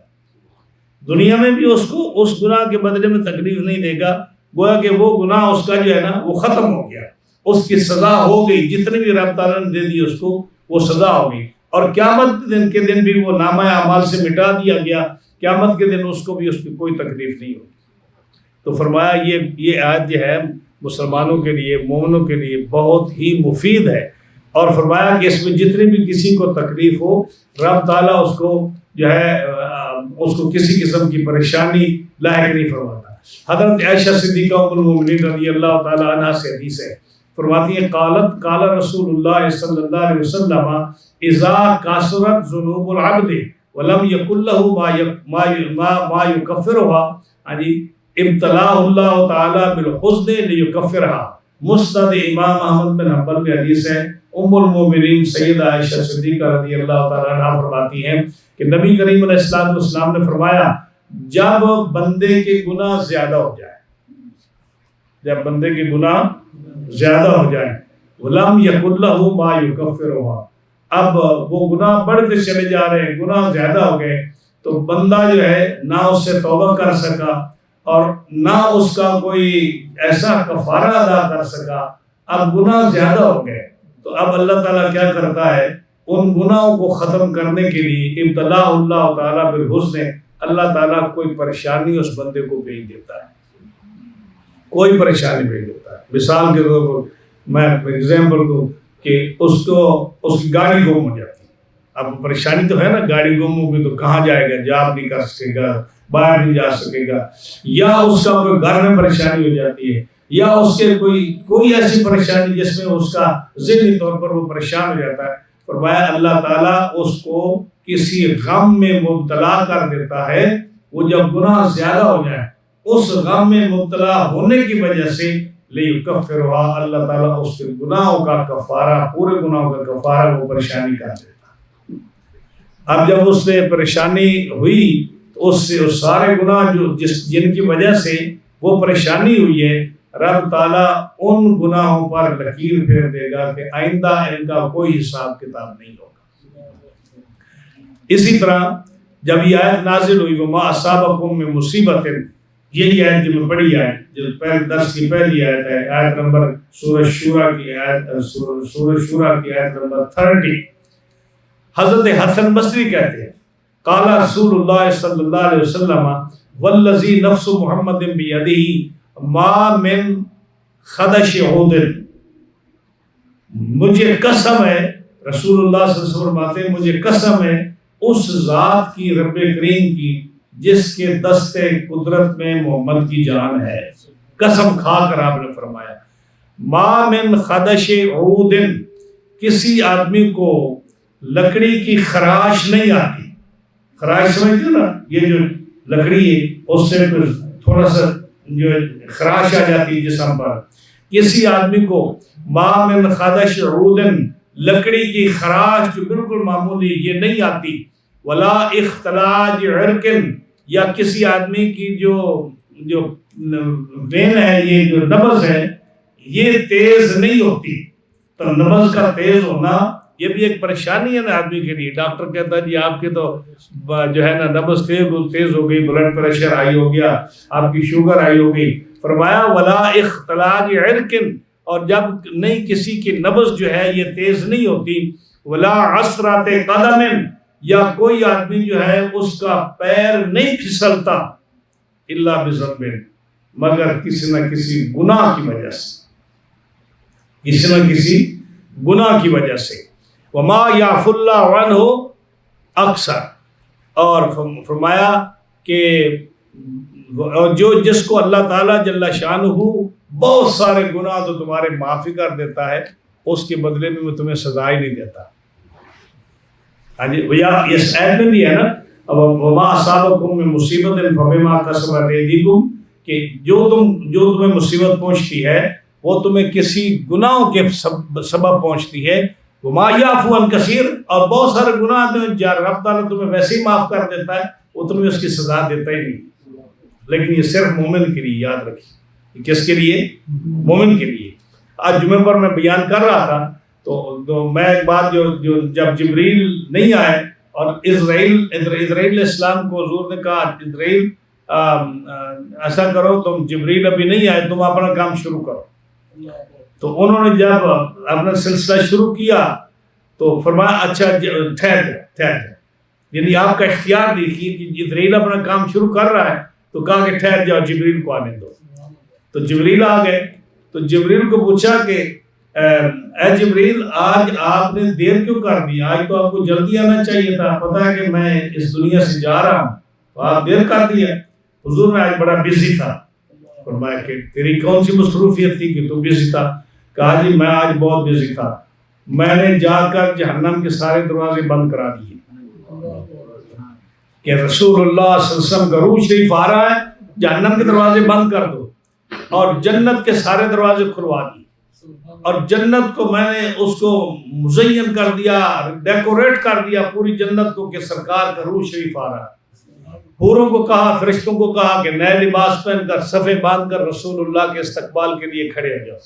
Speaker 1: دنیا میں بھی اس کو اس گناہ کے بدلے میں تکلیف نہیں دے گا، گویا کہ وہ گناہ اس کا جو ہے نا وہ ختم ہو گیا، اس کی سزا ہو گئی، جتنی بھی رب تعالیٰ نے دے دی اس کو وہ سزا ہو گئی، اور قیامت کے دن بھی وہ نامہ اعمال سے مٹا دیا گیا، قیامت کے دن اس کو بھی اس کی کوئی تکلیف نہیں ہوگی۔ تو فرمایا یہ آیت جو ہے مسلمانوں کے لیے، مومنوں کے لیے بہت ہی مفید ہے، اور فرمایا کہ اس میں جتنی بھی کسی کو تکلیف ہو، رب تعالیٰ اس کو جو ہے اس کو کسی قسم کی پریشانی لاحق نہیں فرماتا۔ حضرت عائشہ صدیقہ ام المؤمنین رضی اللہ تعالی عنہا سے حدیث ہے، فرماتی ہیں قال رسول اللہ صلی اللہ علیہ وسلم اذا کثرت ذنوب العبد ولم یکن له ما یکفرها، یعنی ابتلاء اللہ تعالی بالحزن لیکفرها۔ مسند امام احمد بن حنبل میں حدیث ہے، ام المؤمنین سیدہ عائشہ صدیقہ رضی اللہ تعالی عنہا فرماتی ہیں کہ نبی کریم علیہ السلام نے فرمایا جب بندے کے گناہ زیادہ ہو جائے، جب بندے کے گناہ زیادہ ہو جائے، غلام یکن لہ ما یکفرها، اب وہ گناہ بڑھتے چلے جا رہے ہیں، گناہ زیادہ ہو گئے، تو بندہ جو ہے نہ اس سے توبہ کر سکا اور نہ اس کا کوئی ایسا کفارہ ادا کر سکا، اب گناہ زیادہ ہو گئے، تو اب اللہ تعالیٰ کیا کرتا ہے، ان گناہوں کو ختم کرنے کے لیے ابتلاء اللہ تعالیٰ بالحزن، اللہ تعالیٰ کوئی پریشانی اس بندے کو بھیج دیتا ہے، کوئی پریشانی بھیج دیتا ہے۔ مثال کے طور پر میں ایگزامپل دوں کہ اس کی گاڑی گم ہو جاتی ہے، اب پریشانی تو ہے نا، گاڑی گم ہوگی تو کہاں جائے گا، جاب نہیں کر سکے گا، باہر نہیں جا سکے گا، یا اس کا کوئی گھر میں پریشانی ہو جاتی ہے، یا اس کے کوئی ایسی پریشانی جس میں اس کا ذہنی طور پر وہ پریشان ہو جاتا ہے، فرمایا اللہ تعالیٰ اس کو کسی غم میں مبتلا کر دیتا ہے، وہ جب گناہ زیادہ ہو جائے اس غم میں مبتلا ہونے کی وجہ سے لیکفرها، اللہ تعالیٰ اس کے گناہوں کا کفارہ، پورے گناہوں کا کفارہ وہ پریشانی کر دیتا۔ اب جب اس سے پریشانی ہوئی تو اس سے اس سارے گناہ جن کی وجہ سے وہ پریشانی ہوئی ہے، رب تعالیٰ ان گناہوں پر لکیر پھیر دے گا کہ آئندہ ان کا کوئی حساب کتاب نہیں ہوگا۔ اسی طرح جب یہ آیت نازل ہوئی وما اصابکم من مصیبت، یہی آیت جو میں پڑھی ہے، جو پہلے درس کی پہلی آیت ہے، آیت نمبر سورہ شورا کی آیت نمبر 30، حضرت حسن بصری کہتے ہیں قال رسول اللہ صلی اللہ علیہ وسلم والذی نفس محمد بیدہ ما من خدش عود، مجھے قسم ہے، رسول اللہ صلی اللہ علیہ وسلم فرماتے ہیں مجھے قسم ہے اس ذات کی، رب کریم کی، جس کے دست قدرت میں محمد کی جان ہے، قسم کھا کر آپ نے فرمایا ما من خدش عود، کسی آدمی کو لکڑی کی خراش نہیں آتی، خراش سمجھتے نا، یہ جو لکڑی ہے اس سے تھوڑا سا جو خراش آ جاتی ہے جسم پر، کسی آدمی کو ما من خدش عود، لکڑی کی خراش جو بالکل معمولی یہ نہیں آتی، ولا اختلاج عرق، یا کسی آدمی کی جو وین ہے، یہ جو نبض ہے یہ تیز نہیں ہوتی، تو نبض کا تیز ہونا یہ بھی ایک پریشانی ہے نا آدمی کے لیے. ڈاکٹر کہتا ہے جی آپ کے تو جو ہے نا نبض تیز ہو گئی, بلڈ پریشر ہائی ہو گیا, آپ کی شوگر ہائی ہو گئی. فرمایا ولا اختلاج عرق, اور جب نہیں کسی کی نبض جو ہے یہ تیز نہیں ہوتی, ولا عثرات قدم, یا کوئی آدمی جو ہے اس کا پیر نہیں پھسلتا, الا بذنب, مگر کسی نہ کسی گناہ کی وجہ سے, کسی نہ کسی گناہ کی وجہ سے. وما یعفو اللہ عنہ اکثر, اور فرمایا کہ جو جس کو اللہ تعالیٰ جل شانہ بہت سارے گناہ تو تمہارے معافی کر دیتا ہے, اس کے بدلے میں وہ تمہیں سزا ہی نہیں دیتا. ہاں جی, اس آیت میں بھی ہے نا, وما اصابکم من مصیبت فبما کسبت ایدیکم, کہ جو تمہیں مصیبت پہنچتی ہے وہ تمہیں کسی گناہوں کے سبب پہنچتی ہے. وما یعفو عن کثیر, اور بہت سارے گناہ تو رب تعالیٰ تمہیں ویسے ہی معاف کر دیتا ہے, وہ تمہیں اس کی سزا دیتا ہی نہیں. لیکن یہ صرف مومن کے لیے, یاد رکھیے. کس کے لیے؟ مومن کے لیے. آج جمعہ پر میں بیان کر رہا تھا تو میں ایک بات جو جب جبریل نہیں آئے اور اسرائیل علیہ السلام کو حضور نے کہا اسرائیل ایسا کرو, تم جبریل ابھی نہیں آئے, تم اپنا کام شروع کرو. تو انہوں نے جب اپنا سلسلہ شروع کیا تو فرمایا اچھا ٹھہر جائے, یعنی آپ کا اختیار دیکھیے کہ اسرائیل اپنا کام شروع کر رہا ہے تو کہا کہ ٹھہر جاؤ, جبریل کو آنے دو. تو جبریل آ گئے. تو جبریل کو پوچھا کہ اے جبریل, آج آپ نے دیر کیوں کر دی؟ آج تو آپ کو جلدی آنا چاہیے تھا, پتہ ہے کہ میں اس دنیا سے جا رہا ہوں, تو آپ دیر کر دیا. حضور میں آج بڑا بزی تھا. فرمایا کہ تیری کون سی مصروفیت تھی کہ تو بزی تھا؟ کہا جی میں آج بہت بزی تھا, میں نے جا کر جہنم کے سارے دروازے بند کرا دیے کہ رسول اللہ صلی اللہ علیہ وسلم کا روح شریف آ رہا ہے, جہنم کے دروازے بند کر دو, اور جنت کے سارے دروازے کھلوا دیے. اور جنت کو میں نے اس کو مزین کر دیا, ڈیکوریٹ کر دیا پوری جنت کو کہ سرکار کا روح شریف آ رہا ہے. حوروں کو کہا, فرشتوں کو کہا کہ نئے لباس پہن کر صفے باندھ کر رسول اللہ کے استقبال کے لیے کھڑے ہو جاؤ.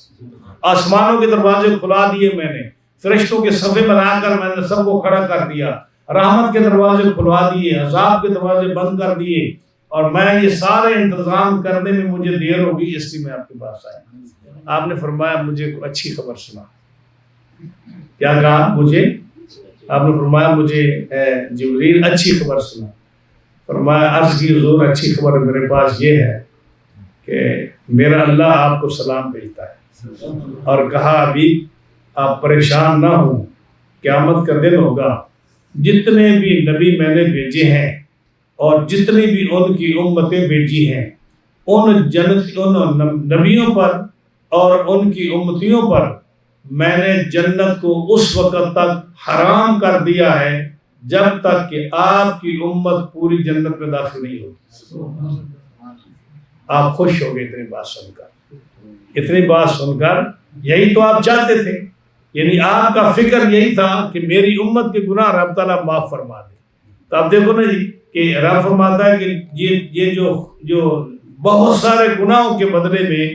Speaker 1: آسمانوں کے دروازے کھلا دیے میں نے, فرشتوں کے صفے بنا کر میں نے سب کو کھڑا کر دیا. رحمت کے دروازے کھلوا دیے, عذاب کے دروازے بند کر دیے, اور میں یہ سارے انتظام کرنے میں مجھے دیر ہو گئی, اس لیے میں آپ کے پاس آیا. آپ نے فرمایا مجھے اچھی خبر سنا. کیا کہا مجھے؟ آپ نے فرمایا مجھے جبریل اچھی خبر سنا. فرمایا عرض کی حضور اچھی خبر میرے پاس یہ ہے کہ میرا اللہ آپ کو سلام بھیجتا ہے, اور کہا ابھی آپ پریشان نہ ہوں, قیامت کا دن ہوگا, جتنے بھی نبی میں نے بھیجے ہیں اور جتنی بھی ان کی امتیں بھیجی ہیں, ان نبیوں پر اور ان کی امتیوں پر میں نے جنت کو اس وقت تک حرام کر دیا ہے جب تک کہ آپ کی امت پوری جنت میں داخل نہیں ہوگی. آپ خوش ہو گئے اتنی بات سن کر, اتنی بات سن کر. یہی تو آپ چاہتے تھے, یعنی آپ کا فکر یہی تھا کہ میری امت کے گناہ رب تعالیٰ معاف فرما دے. تو آپ دیکھو نا جی کہ رب فرماتا ہے کہ یہ جو بہت سارے گناہوں کے بدلے میں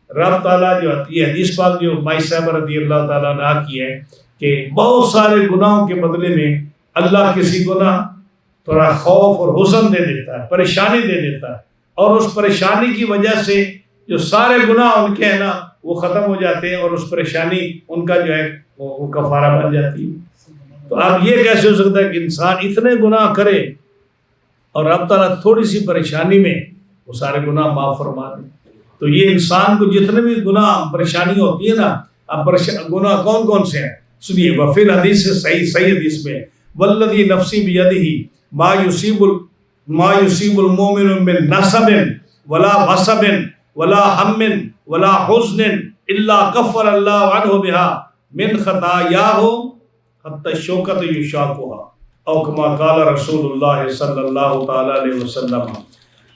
Speaker 1: رب تعالیٰ جو یہ حدیث پاک جو مائی صاحب رضی اللہ تعالیٰ نے کی ہے کہ بہت سارے گناہوں کے بدلے میں اللہ کسی کو نا تھوڑا خوف اور حزن دے دیتا ہے, پریشانی دے دیتا ہے, اور اس پریشانی کی وجہ سے جو سارے گناہ ان کے ہیں نا وہ ختم ہو جاتے ہیں, اور اس پریشانی ان کا جو ہے وہ کفارہ بن جاتی ہے. تو اب یہ کیسے ہو سکتا ہے کہ انسان اتنے گناہ کرے اور رب تعالیٰ تھوڑی سی پریشانی میں وہ سارے گناہ معاف فرما دے؟ تو یہ انسان کو جتنے بھی گناہ پریشانی ہوتی ہے نا, اب گناہ کون کون سے ہیں سنیے. وفی حدیث سے صحیح حدیث میں والذی نفسی بیدہ ما یصیب المؤمن من نصب ولا وصب ولا ہم ولا حزن الا کفر اللہ عنہ بها من خطایاہ حتی الشوکۃ یشاقها او کما قال رسول اللہ صلی اللہ تعالی علیہ وسلم.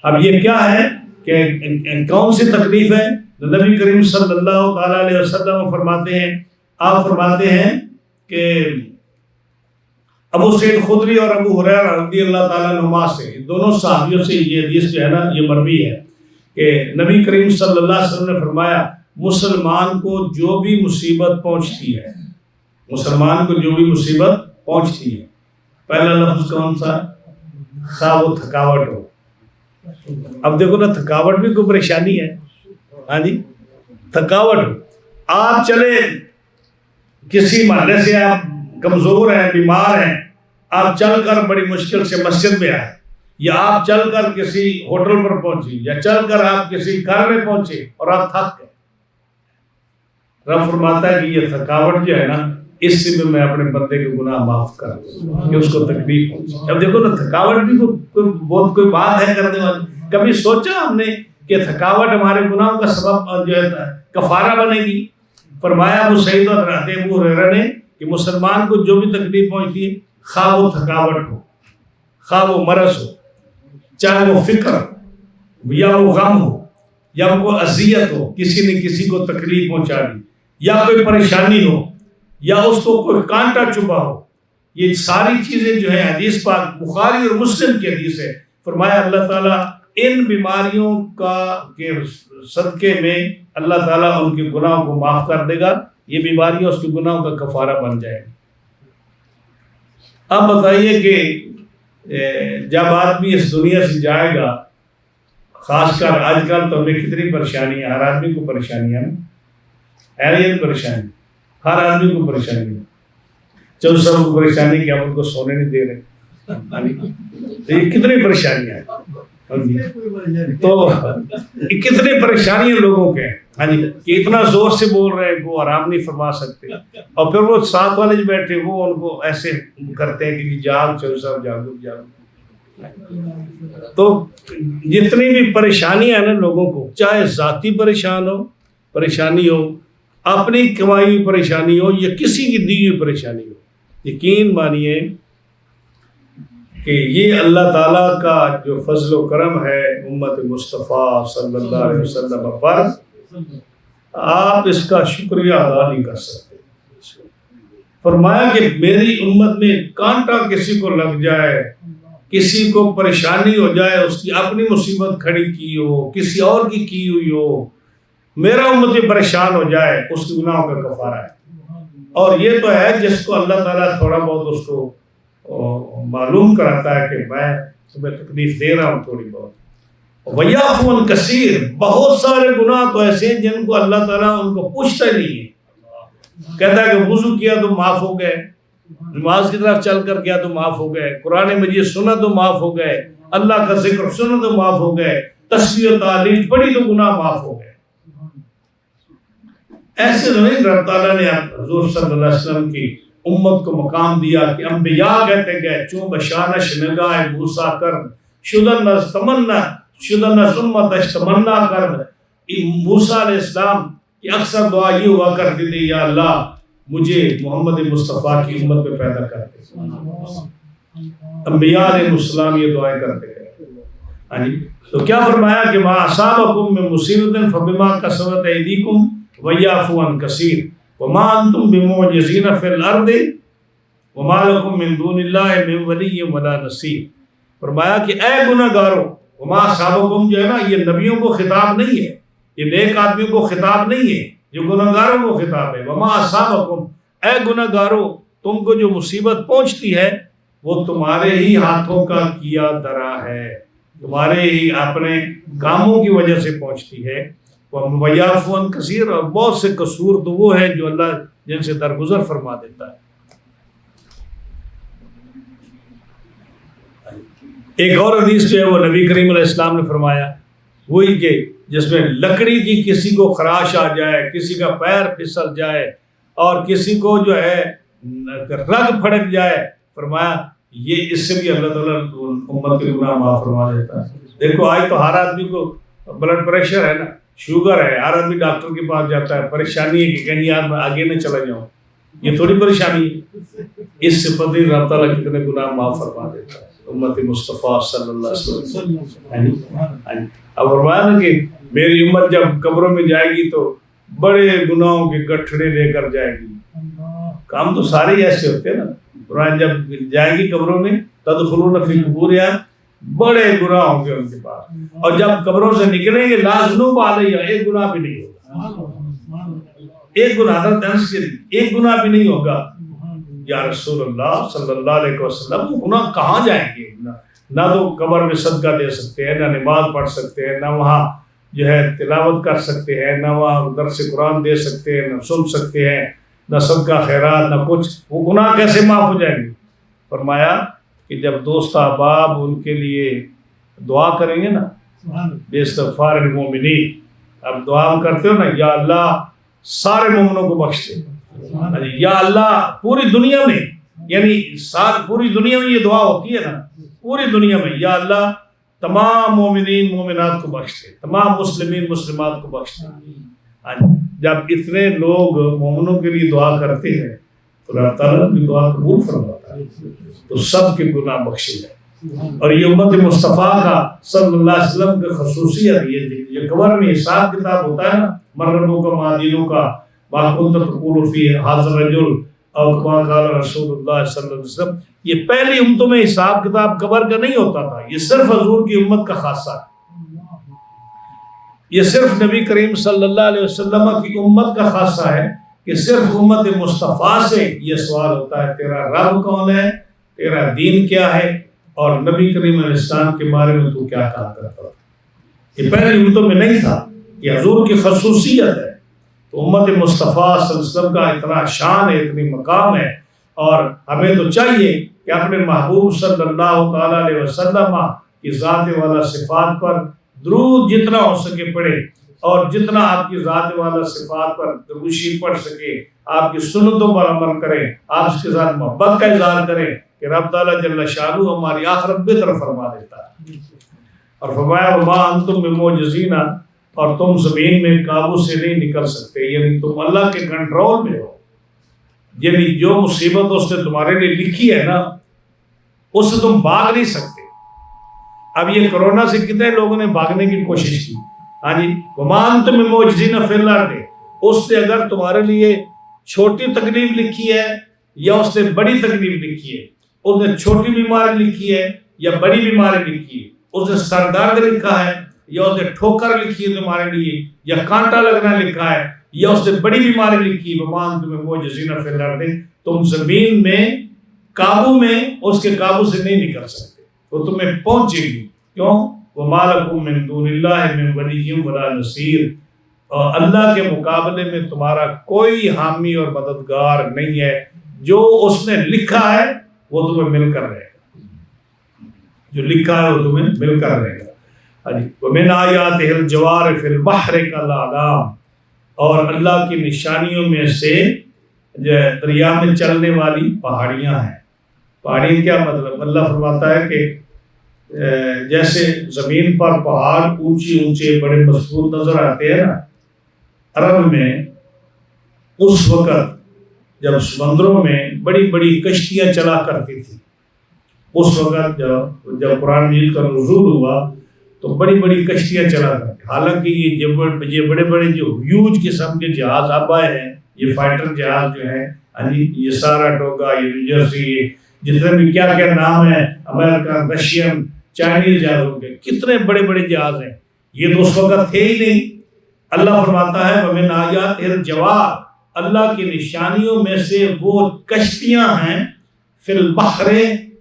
Speaker 1: اب یہ کیا ہے کہ کون سی تکلیف ہے؟ نبی کریم صلی اللہ تعالی علیہ وسلم فرماتے ہیں, آپ فرماتے ہیں کہ ابو سعید خدری اور ابو ہریرہ رضی اللہ تعالیٰ عنہما سے, دونوں صحابیوں سے یہ حدیث جو ہے نا یہ مروی ہے کہ نبی کریم صلی اللہ علیہ وسلم نے فرمایا مسلمان کو جو بھی مصیبت پہنچتی ہے مسلمان کو جو بھی مصیبت پہنچتی ہے، پہلا لفظ کون سا؟ خواہ وہ تھکاوٹ ہو. اب دیکھو نا، تھکاوٹ بھی کوئی پریشانی ہے. ہاں جی، تھکاوٹ. آپ چلے کسی محلے سے، آپ کمزور ہیں، بیمار ہیں، آپ چل کر بڑی مشکل سے مسجد میں آئے، یا آپ چل کر کسی ہوٹل پر پہنچی، یا چل کر آپ کسی گھر میں پہنچے اور آپ تھک گئے. رب فرماتا ہے کہ یہ تھکاوٹ جو ہے نا، اس سے میں اپنے بندے کے گناہ معاف کر دوں کہ اس کو تکلیف پہنچے. اب دیکھو نا، تھکاوٹ بھی بہت کوئی بات ہے کرنے والی. کبھی سوچا ہم نے کہ تھکاوٹ ہمارے گناہوں کا سبب جو ہے کفارہ بنے گی؟ فرمایا ابو سعید اور ابو ہریرہ نے کہ مسلمان کو جو بھی تکلیف پہنچتی ہے، خواہ وہ تھکاوٹ ہو، خواہ وہ مرض ہو، چاہے وہ فکر ہو، یا وہ غم ہو، یا وہ اذیت ہو، کسی نے کسی کو تکلیف پہنچا دی، یا کوئی پریشانی ہو، یا اس کو کوئی کانٹا چبھا ہو، یہ ساری چیزیں جو ہیں، حدیث پاک بخاری اور مسلم کی حدیث ہے. فرمایا اللہ تعالیٰ ان بیماریوں کے صدقے میں اللہ تعالیٰ ان کے گناہوں کو معاف کر دے گا. یہ بیماریاں اس کے گناہوں کا کفارہ بن جائے گی. اب بتائیے کہ جب آدمی اس دنیا سے جائے گا، خاص کر آج کل تو ہمیں کتنی پریشانی ہے، ہر آدمی کو پریشانی ہے، پریشانی ہر آدمی کو پریشانی ہے. جب سب کو پریشانی کہ ہم ان کو سونے نہیں دے رہے، یہ کتنی پریشانیاں ہیں. تو کتنی پریشانیاں لوگوں کے ہیں. ہاں جی، کہ اتنا زور سے بول رہے ہیں وہ آرام نہیں فرما سکتے، اور پھر وہ ساتھ والے جو بیٹھے وہ ان کو ایسے کرتے ہیں کہ جاگ چل صاحب جاگو جاگو. تو جتنی بھی پریشانیاں ہیں نا لوگوں کو، چاہے ذاتی پریشانی ہو، اپنی کمائی ہوئی پریشانی ہو، یا کسی کی دی ہوئی پریشانی ہو، یقین مانیے کہ یہ اللہ تعالیٰ کا جو فضل و کرم ہے امت مصطفیٰ صلی اللہ علیہ وسلم پر، آپ اس کا شکریہ ادا نہیں کر سکتے. فرمایا کہ میری امت میں کانٹا کسی کو لگ جائے، کسی کو پریشانی ہو جائے، اس کی اپنی مصیبت کھڑی کی ہو، کسی اور کی ہوئی ہو، میرا امت پریشان ہو جائے، اس کے گناہوں کا کفارہ ہے. اور یہ تو ہے جس کو اللہ تعالیٰ تھوڑا بہت اس کو معلوم کراتا ہے کہ میں تمہیں تکلیف دے رہا ہوں تھوڑی بہت. وَيَعْفُو عَنْ كَثِيرٍ، بہت سارے گناہ تو ایسے ہیں جن کو اللہ تعالیٰ ان کو پوچھتا ہی نہیں ہے. کہتا ہے کہ وضو کیا تو معاف ہو گئے، نماز کی طرف چل کر گیا تو معاف ہو گئے، قرآن مجید سنا تو معاف ہو گئے، اللہ کا ذکر سنا تو معاف ہو گئے، تسبیح و تحلیل پڑھی تو گناہ معاف ہو گئے. ایسے نہیں، رب تعالیٰ نے حضور صلی اللہ علیہ وسلم کی امت کو مقام دیا کہ انبیاء کہتے گئے چون بشانش نگاہ موسیٰ کرد شدن از تمنا شدن از امتش تمنا کرد. موسیٰ علیہ السلام کی اکثر دعا یہ ہوا کرتی تھی، یا اللہ مجھے محمد مصطفیٰ کی امت میں پیدا کر دے. انبیاء علیہ السلام یہ دعائیں کرتے گئے. تو کیا فرمایا کہ ما اصابکم من مصیبۃ فبما کسبت ایدیکم وَيَعْفُو عَنْ كَثِيرٍ وَمَا أَنْتُمْ بِمُعْجِزِينَ فِي الْأَرْضِ وَمَا لَكُمْ مِنْ دُونِ اللَّهِ مِنْ وَلِيٍّ وَلَا نَصِيرٍ. فرمایا کہ اے گناہ گارو، وما اصابکم جو ہے نا، یہ نبیوں کو خطاب نہیں ہے، یہ نیک آدمیوں کو خطاب نہیں ہے، یہ گناہ گاروں کو خطاب ہے. وما اصابکم، اے گناہ گارو، تم کو جو مصیبت پہنچتی ہے وہ تمہارے ہی ہاتھوں کا کیا درا ہے، تمہارے ہی اپنے کاموں کی وجہ سے پہنچتی ہے. وَيَعْفُو عَنْ كَثِيرٍ، اور بہت سے قصور تو وہ ہیں جو اللہ جن سے درگزر فرما دیتا ہے. ایک اور حدیث جو ہے وہ نبی کریم علیہ السلام نے فرمایا، وہی کہ جس میں لکڑی کی کسی کو خراش آ جائے، کسی کا پیر پھسل جائے، اور کسی کو جو ہے رگ پھڑک جائے، فرمایا یہ اس سے بھی اللہ تعالیٰ امت کے گناہ معاف فرما دیتا ہے. دیکھو آج تو ہر آدمی کو بلڈ پریشر ہے نا، شوگر ہے، ہر آدمی ڈاکٹر کے پاس جاتا ہے، پریشانی ہے کہ کہیں یار میں آگے نہ چلا جاؤں. یہ تھوڑی پریشانی ہے، اس سے پتہ نہیں رب تعالیٰ کتنے گناہ معاف فرما دیتا ہے امت مصطفیٰ صلی اللہ علیہ وسلم. اب فرمایا نا کہ میری امت جب قبروں میں جائے گی تو بڑے گناہوں کے گٹھڑے لے کر جائے گی. کام تو سارے ہی ایسے ہوتے ہیں نا. قرآن جب جائے گی قبروں میں تدخلون فی قبورہا، بڑے گناہ ہوں گے ان کے پاس، اور جب قبروں سے نکلیں گے لا ذنوب علیہا، ایک گناہ بھی نہیں ہوگا. ایک گناہ ایک گناہ بھی نہیں ہوگا. یا رسول اللہ صلی اللہ علیہ وسلم گناہ کہاں جائیں گے؟ نہ تو قبر میں صدقہ دے سکتے ہیں، نہ نماز پڑھ سکتے ہیں، نہ وہاں جو ہے تلاوت کر سکتے ہیں، نہ وہاں درس قرآن دے سکتے ہیں، نہ سن سکتے ہیں، نہ صدقہ خیرات، نہ کچھ. وہ گناہ کیسے معاف ہو جائیں گے؟ فرمایا کہ جب دوست احباب ان کے لیے دعا کریں گے نا، بے استغفار المومنین، اب دعا کرتے ہو نا، یا اللہ سارے مومنوں کو بخش دے، یا اللہ پوری دنیا میں، یعنی پوری دنیا میں یہ دعا ہوتی ہے نا، پوری دنیا میں، یا اللہ تمام مومنین مومنات کو بخش دے، تمام مسلمین مسلمات کو بخش دے. جب اتنے لوگ مومنوں کے لیے دعا کرتے ہیں تو اللہ تعالیٰ کی دعا قبول فرماتا ہے، تو سب کے گناہ بخشے جائیں. اور یہ امت مصطفیٰ کا صلی اللہ علیہ وسلم کی خصوصیت یہ قبر میں حساب کتاب ہوتا ہے نا، مربوں کا مادینوں کا ما کنت تقول فی ھذا الرجل او کما قال رسول اللہ صلی اللہ علیہ وسلم. یہ پہلی امتوں میں حساب کتاب قبر کا نہیں ہوتا تھا، یہ صرف حضور کی امت کا خاصہ ہے، یہ صرف نبی کریم صلی اللہ علیہ وسلم کی امت کا خاصہ ہے کہ صرف امت مصطفیٰ سے یہ سوال ہوتا ہے تیرا رب کون ہے، تیرا دین کیا ہے، اور نبی کریم علیہ السلام کے بارے میں تو کیا کہا کرتا ہے. یہ پہلی امتوں میں نہیں تھا، یہ حضور کی خصوصیت ہے. تو امت مصطفیٰ صلی اللہ علیہ وسلم کا اتنا شان ہے، اتنی مقام ہے، اور ہمیں تو چاہیے کہ اپنے محبوب صلی اللہ تعالیٰ علیہ وسلم کی ذات والا صفات پر درود جتنا ہو سکے پڑھے، اور جتنا آپ کی ذات والا صفات پر دروشی پڑھ سکے، آپ کی سنتوں پر عمل کریں، آپ اس کے ساتھ محبت کا اظہار کریں کہ رب تعالیٰ جل شانہ ہماری آخرت بہتر فرما دیتا ہے. اور فرمایا وما انتم بمعجزین، اور تم زمین میں قابو سے نہیں نکل سکتے، یعنی تم اللہ کے کنٹرول میں ہو، یعنی جو مصیبت اس نے تمہارے لیے لکھی ہے نا اس سے تم بھاگ نہیں سکتے. اب یہ کرونا سے کتنے لوگوں نے بھاگنے کی کوشش کی، ہاں جی، وما انتم بمعجزین فی الارض، اس سے اگر تمہارے لیے چھوٹی تکلیف لکھی ہے یا اس نے بڑی تکلیف لکھی ہے، اس نے چھوٹی بیماری لکھی ہے یا بڑی بیماری لکھی ہے، اس نے سر درد لکھا ہے یا اس نے ٹھوکر لکھی ہے تمہارے لیے، یا کانٹا لگنا لکھا ہے، یا اس نے بڑی بیماری لکھی ہے، وما انتم بمعجزین فی الارض، تم زمین میں قابو میں اس کے قابو سے نہیں نکل سکتے، وہ تمہیں پہنچے گی. کیوں؟ وما لکم من دون اللہ من ولی ولا نصیر، اور اللہ کے مقابلے میں تمہارا کوئی حامی اور مددگار نہیں ہے. جو اس نے لکھا ہے وہ تمہیں مل کر رہے گا، جو لکھا ہے وہ تمہیں مل کر رہے گا. ومن آیاتہ الجوار فی البحر کالاعلام، اور اللہ کی نشانیوں میں سے دریا میں چلنے والی پہاڑیاں ہیں. پہاڑی کیا مطلب؟ اللہ فرماتا ہے کہ جیسے زمین پر پہاڑ اونچی اونچے بڑے مضبوط نظر آتے ہیں نا، عرب میں اس وقت جب سمندروں میں بڑی بڑی کشتیاں چلا کرتی تھی، اس وقت جب قرآن مجید کا نزول ہوا تو بڑی بڑی کشتیاں چلا کرتی. حالانکہ یہ بڑے بڑے جو ہیوج قسم کے جہاز اب آئے ہیں، یہ فائٹر جہاز جو ہیں، یہ ساراٹوگا، یہ نیوجرسی، جتنے بھی کیا کیا نام ہیں، امریکن، رشین، چائنیز جہازوں کے، کتنے بڑے بڑے جہاز ہیں، یہ تو اس وقت تھے ہی نہیں. اللہ فرماتا ہے ومن آیاتہ الجوار، اللہ کی نشانیوں میں سے وہ کشتیاں ہیں فی البحر،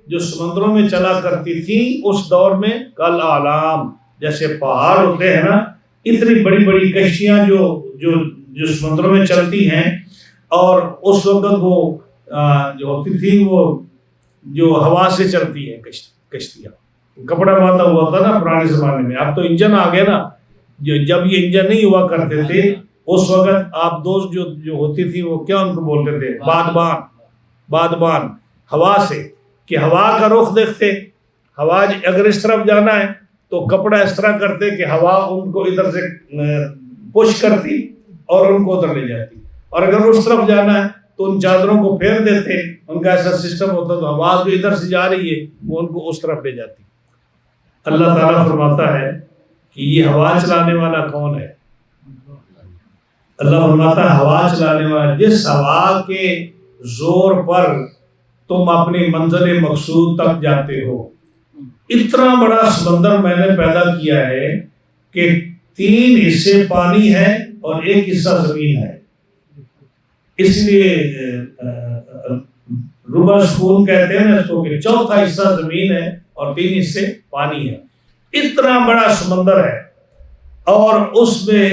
Speaker 1: جو سمندروں میں چلا کرتی تھیں اس دور میں، کالاعلام، جیسے پہاڑ ہوتے ہیں نا، اتنی بڑی بڑی کشتیاں جو سمندروں میں چلتی ہیں. اور اس وقت وہ جو ہوتی تھی وہ جو ہوا سے چلتی ہے کشتیاں، کپڑا باندھا ہوا تھا نا پرانے زمانے میں. اب تو انجن آ گیا نا، جب یہ انجن نہیں ہوا کرتے تھے اس وقت آپ دوست جو ہوتی تھی وہ کیا ان کو بولتے تھے؟ بادبان، ہوا سے، کہ ہوا کا رخ دیکھتے، ہوا اگر اس طرف جانا ہے تو کپڑا اس طرح کرتے کہ ہوا ان کو ادھر سے پش کرتی اور ان کو ادھر لے جاتی، اور اگر اس طرف جانا ہے تو ان چادروں کو پھیر دیتے، ان کا ایسا سسٹم ہوتا تو ہوا جو ادھر سے جا رہی ہے وہ ان کو اس طرف لے جاتی. اللہ تعالیٰ فرماتا ہے کہ یہ ہوا چلانے والا کون ہے؟ اللہ فرماتا ہے ہوا چلانے والا، جس ہوا کے زور پر تم اپنی منزل مقصود تک جاتے ہو. اتنا بڑا سمندر میں نے پیدا کیا ہے کہ 3 حصے پانی ہے اور 1 حصہ زمین ہے. اس لیے ربع خون کہتے ہیں نا اس کو، کہ چوتھا حصہ زمین ہے اور 3 حصے پانی ہے. اتنا بڑا سمندر ہے، اور اس میں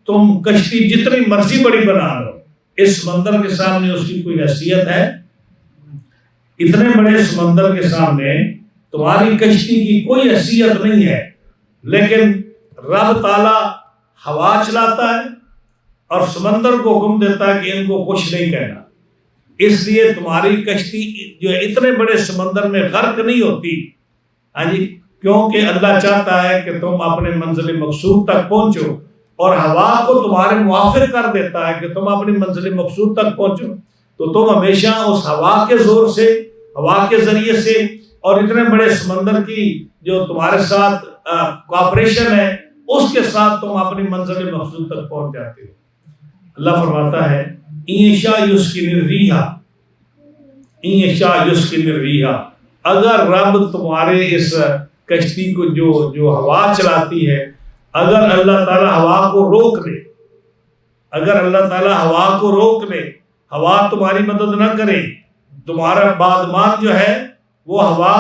Speaker 1: تم کشتی جتنی مرضی بڑی بنا لو، اس سمندر کے سامنے اس کی کوئی حیثیت ہے؟ اتنے بڑے سمندر کے سامنے تمہاری کشتی کی کوئی حیثیت نہیں ہے. لیکن رب تعالیٰ ہوا چلاتا ہے اور سمندر کو حکم دیتا ہے کہ ان کو کچھ نہیں کہنا. اس لیے تمہاری کشتی جو اتنے بڑے سمندر میں غرق نہیں ہوتی. ہاں جی، کیونکہ اللہ چاہتا ہے کہ تم اپنے منزل مقصود تک پہنچو، اور ہوا کو تمہارے موافق کر دیتا ہے کہ تم اپنی منزل مقصود تک پہنچو. تو تم ہمیشہ اس ہوا کے زور سے، ہوا کے ذریعے سے، اور اتنے بڑے سمندر کی جو تمہارے ساتھ کوآپریشن ہے، اس کے ساتھ تم اپنی منزل مقصود تک پہنچ جاتے ہو. اللہ فرماتا ہے اِنْ شَاءَ يُسْكِنِ الرِّيحَ، اِنْ شَاءَ يُسْكِنِ الرِّيحَ، اگر رب تمہارے اس کشتی کو جو ہوا چلاتی ہے، اگر اللہ تعالیٰ ہوا کو روک لے، اگر اللہ تعالیٰ ہوا کو روک لے، ہوا تمہاری مدد نہ کرے، تمہارا بادمان جو ہے وہ ہوا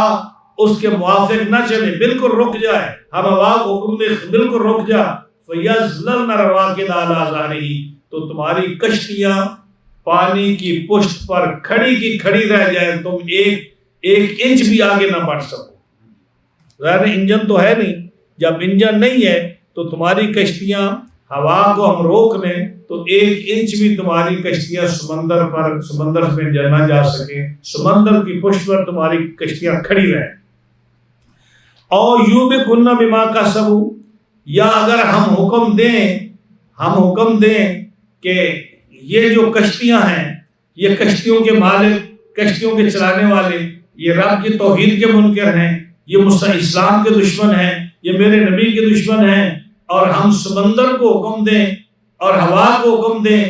Speaker 1: اس کے موافق نہ چلے، بالکل رک جائے، ہم ہوا کو حکم دے بالکل رک جا، فَيَظْلَلْنَ رَوَاكِدَ عَلَىٰ ظَهْرِهِ، تو تمہاری کشتیاں پانی کی پشت پر کھڑی کی کھڑی رہ جائیں، تم ایک انچ بھی آگے نہ بڑھ سکو. ظاہر انجن تو ہے نہیں، جب انجن نہیں ہے تو تمہاری کشتیاں، ہوا کو ہم روک لیں تو 1 انچ بھی تمہاری کشتیاں سمندر میں نہ جا سکیں، سمندر کی پشت پر تمہاری کشتیاں کھڑی رہیں. اور یوبقن بما کسبوا، یا اگر ہم حکم دیں کہ یہ جو کشتیاں ہیں، یہ کشتیوں کے مالک، کشتیوں کے چلانے والے، یہ رب کی توحید کے منکر ہیں، یہ اسلام کے دشمن ہیں، یہ میرے نبی کے دشمن ہیں، اور ہم سمندر کو حکم دیں اور ہوا کو حکم دیں،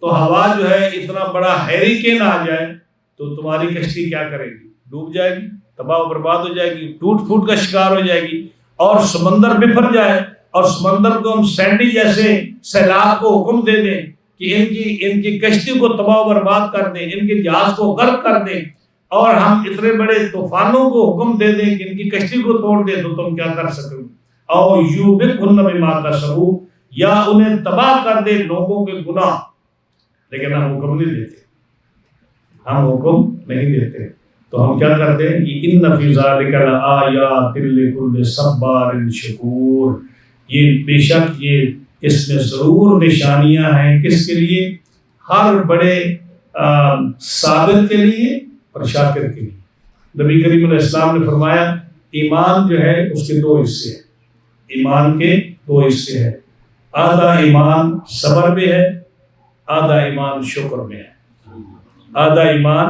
Speaker 1: تو ہوا جو ہے اتنا بڑا ہیریکین آ جائے تو تمہاری کشتی کیا کرے گی؟ ڈوب جائے گی، تباہ و برباد ہو جائے گی، ٹوٹ پھوٹ کا شکار ہو جائے گی، اور سمندر بفر جائے، اور سمندر کو ہم سینڈی جیسے سیلاب کو حکم دے دیں کہ ان کی کشتی کو تباہ و برباد کر دیں، ان کے جہاز کو غرق کر دیں، اور ہم اتنے بڑے طوفانوں کو حکم دے دیں کہ ان کی کشتی کو توڑ دیں، تو تم کیا کر سکتے ہو؟ او یوبقن بما کسبوا، یا انہیں تباہ کر دے لوگوں کے گناہ. لیکن ہم حکم نہیں دیتے، تو ہم کیا کرتے ہیں؟ ان فی ذلک لآیات لکل صبار شکور، یہ بے شک یہ اس میں ضرور نشانیاں ہیں، کس کے لیے؟ ہر بڑے صابر کے لیے اور شاکر کے لیے. نبی کریم علیہ السلام نے فرمایا ایمان جو ہے اس کے 2 حصے ہیں، ایمان کے 2 حصے ہیں، آدھا ایمان صبر میں ہے، آدھا ایمان شکر میں ہے. آدھا ایمان